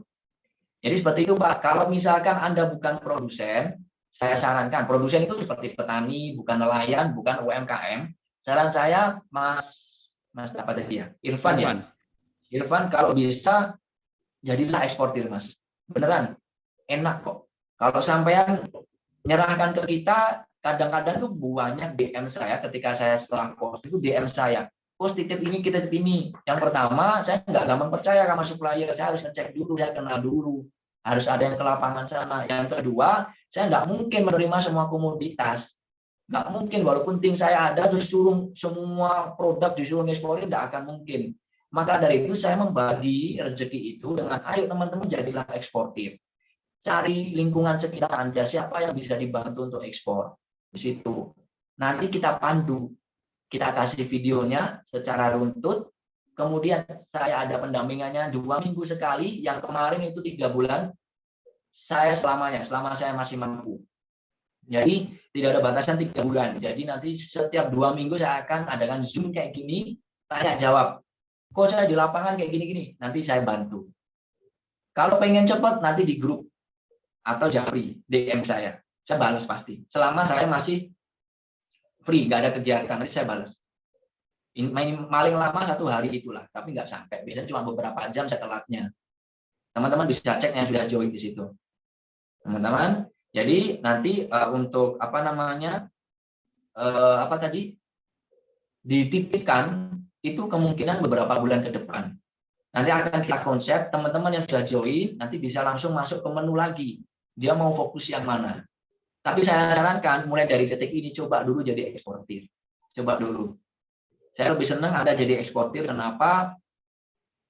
Jadi seperti itu Pak. Kalau misalkan Anda bukan produsen, saya sarankan produsen itu seperti petani, bukan nelayan, bukan UMKM. Saran saya Mas apa tadi ya? Irfan ya. Irfan kalau bisa jadilah eksportir Mas. Beneran enak kok. Kalau sampean nyerahkan ke kita, kadang-kadang tuh banyak DM saya ketika saya setelah post itu DM saya, post titip ini, kita titip ini. Yang pertama, saya nggak gampang percaya sama supplier, saya harus ngecek dulu, saya kenal dulu, harus ada yang ke lapangan sana. Yang kedua, saya nggak mungkin menerima semua komoditas, nggak mungkin, walaupun tim saya ada terus suruh semua produk disuruh ngeksporin, nggak akan mungkin. Maka dari itu saya membagi rezeki itu dengan, ayo teman-teman jadilah eksportir. Cari lingkungan sekitar Anda, siapa yang bisa dibantu untuk ekspor. Di situ. Nanti kita pandu, kita kasih videonya secara runtut, kemudian saya ada pendampingannya 2 minggu sekali, yang kemarin itu 3 bulan, saya selama saya masih mampu. Jadi tidak ada batasan 3 bulan. Jadi nanti setiap 2 minggu saya akan adakan Zoom kayak gini, tanya jawab. Kok saya di lapangan kayak gini-gini, nanti saya bantu. Kalau pengen cepat nanti di grup atau japri, DM saya balas pasti. Selama saya masih free, nggak ada kegiatan, nanti saya balas. Paling lama 1 hari itulah, tapi nggak sampai. Biasanya cuma beberapa jam setelahnya. Teman-teman bisa cek yang sudah join di situ. Teman-teman, jadi nanti untuk apa namanya, dititipkan itu kemungkinan beberapa bulan ke depan. Nanti akan kita konsep, teman-teman yang sudah join nanti bisa langsung masuk ke menu lagi. Dia mau fokus yang mana. Tapi saya sarankan mulai dari detik ini coba dulu jadi eksportir. Coba dulu. Saya lebih senang Anda jadi eksportir. Kenapa?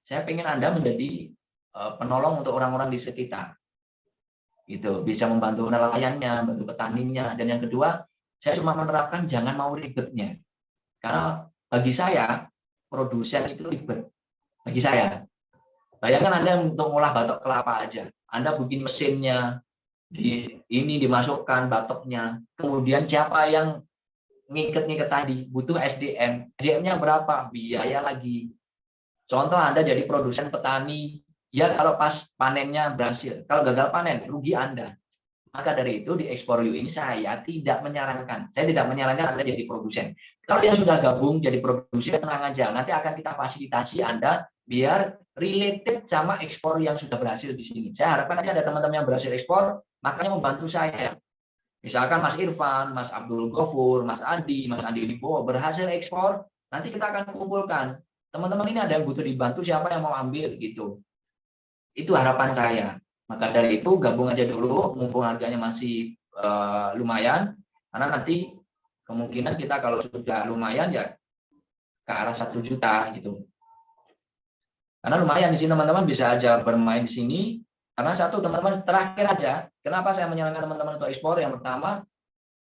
Saya pengen Anda menjadi penolong untuk orang-orang di sekitar. Gitu. Bisa membantu nelayannya, membantu petaninya. Dan yang kedua, saya cuma menerapkan jangan mau ribetnya. Karena bagi saya, produsen itu ribet. Bagi saya. Bayangkan Anda untuk ngolah batok kelapa aja. Anda bikin mesinnya, ini dimasukkan batoknya, kemudian siapa yang ngiket tadi, butuh SDM, SDM-nya berapa, biaya lagi. Contoh Anda jadi produsen petani, ya kalau pas panennya berhasil, kalau gagal panen rugi Anda. Maka dari itu di Explore You ini saya tidak menyarankan Anda jadi produsen. Kalau yang sudah gabung jadi produsen, tenang aja, nanti akan kita fasilitasi Anda biar related sama ekspor yang sudah berhasil di sini. Saya harapkan nanti ada teman-teman yang berhasil ekspor, makanya membantu saya. Misalkan Mas Irfan, Mas Abdul Ghafur, Mas Andi Wibowo berhasil ekspor, nanti kita akan kumpulkan. Teman-teman ini ada yang butuh dibantu, siapa yang mau ambil gitu. Itu harapan saya. Maka dari itu gabung aja dulu, mumpung harganya masih lumayan, karena nanti kemungkinan kita kalau sudah lumayan ya ke arah 1 juta gitu. Karena lumayan di sini teman-teman bisa aja bermain di sini. Karena satu teman-teman terakhir aja, kenapa saya menyarankan teman-teman untuk ekspor? Yang pertama,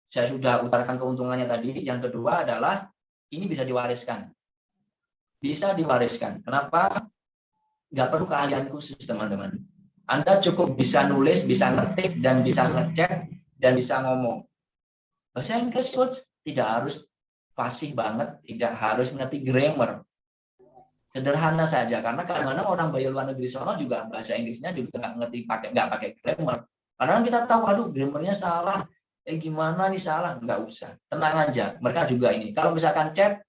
saya sudah utarakan keuntungannya tadi. Yang kedua adalah ini bisa diwariskan. Bisa diwariskan. Kenapa? Nggak perlu keahlian khusus teman-teman. Anda cukup bisa nulis, bisa ngetik, dan bisa ngecek, dan bisa ngomong. Bahasa Inggris tidak harus fasih banget, tidak harus ngerti grammar. Sederhana saja, karena kadang-kadang orang bayar luar negeri sono juga bahasa Inggrisnya juga nggak pakai grammar. Kadang kita tahu, aduh grammarnya salah, gimana nih salah, nggak usah, tenang aja. Mereka juga ini, kalau misalkan chat,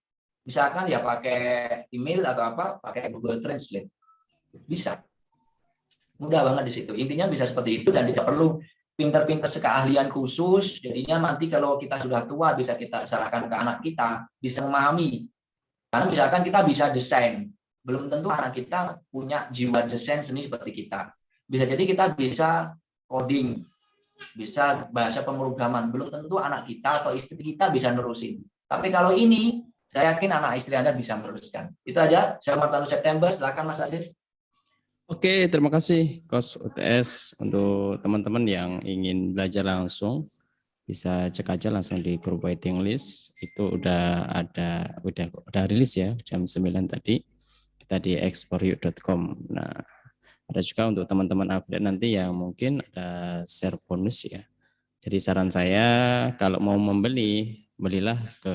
misalkan ya pakai email atau apa, pakai Google Translate, bisa, mudah banget di situ. Intinya bisa seperti itu dan tidak perlu pinter-pinter keahlian khusus. Jadinya nanti kalau kita sudah tua bisa kita serahkan ke anak kita, bisa memahami. Karena misalkan kita bisa desain, belum tentu anak kita punya jiwa desain seni seperti kita. Bisa jadi kita bisa coding, bisa bahasa pemrograman, belum tentu anak kita atau istri kita bisa nerusin. Tapi kalau ini, saya yakin anak istri Anda bisa meneruskan. Itu aja, saya Martanu September, silakan Mas Aziz. Oke, terima kasih Coach UTS. Untuk teman-teman yang ingin belajar langsung, bisa cek aja langsung di grup waiting list. Itu udah rilis ya jam 9 tadi. Kita di exporyou.com. Nah, ada juga untuk teman-teman update nanti yang mungkin ada share bonus ya. Jadi saran saya kalau mau membeli, belilah ke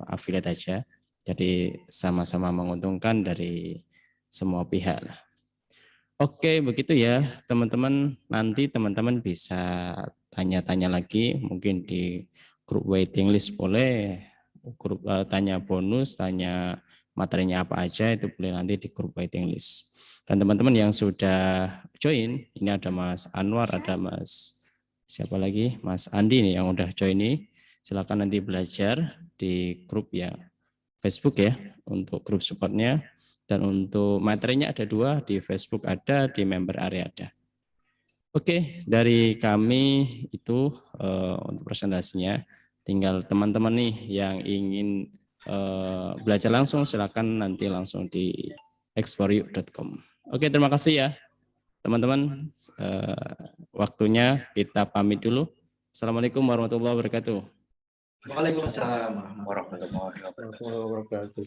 affiliate aja. Jadi sama-sama menguntungkan dari semua pihak lah. Oke, begitu ya teman-teman. Nanti teman-teman bisa tanya-tanya lagi, mungkin di grup waiting list boleh, grup tanya bonus, tanya materinya apa aja, itu boleh nanti di grup waiting list. Dan teman-teman yang sudah join, ini ada Mas Anwar, ada Mas siapa lagi, Mas Andi nih yang udah join ini, silakan nanti belajar di grup ya Facebook ya, untuk grup supportnya. Dan untuk materinya ada 2, di Facebook ada, di member area ada. Oke, dari kami itu untuk presentasinya. Tinggal teman-teman nih yang ingin belajar langsung, silakan nanti langsung di exporyou.com. Oke, terima kasih ya teman-teman. Waktunya kita pamit dulu. Assalamualaikum warahmatullahi wabarakatuh. Waalaikumsalam warahmatullahi wabarakatuh.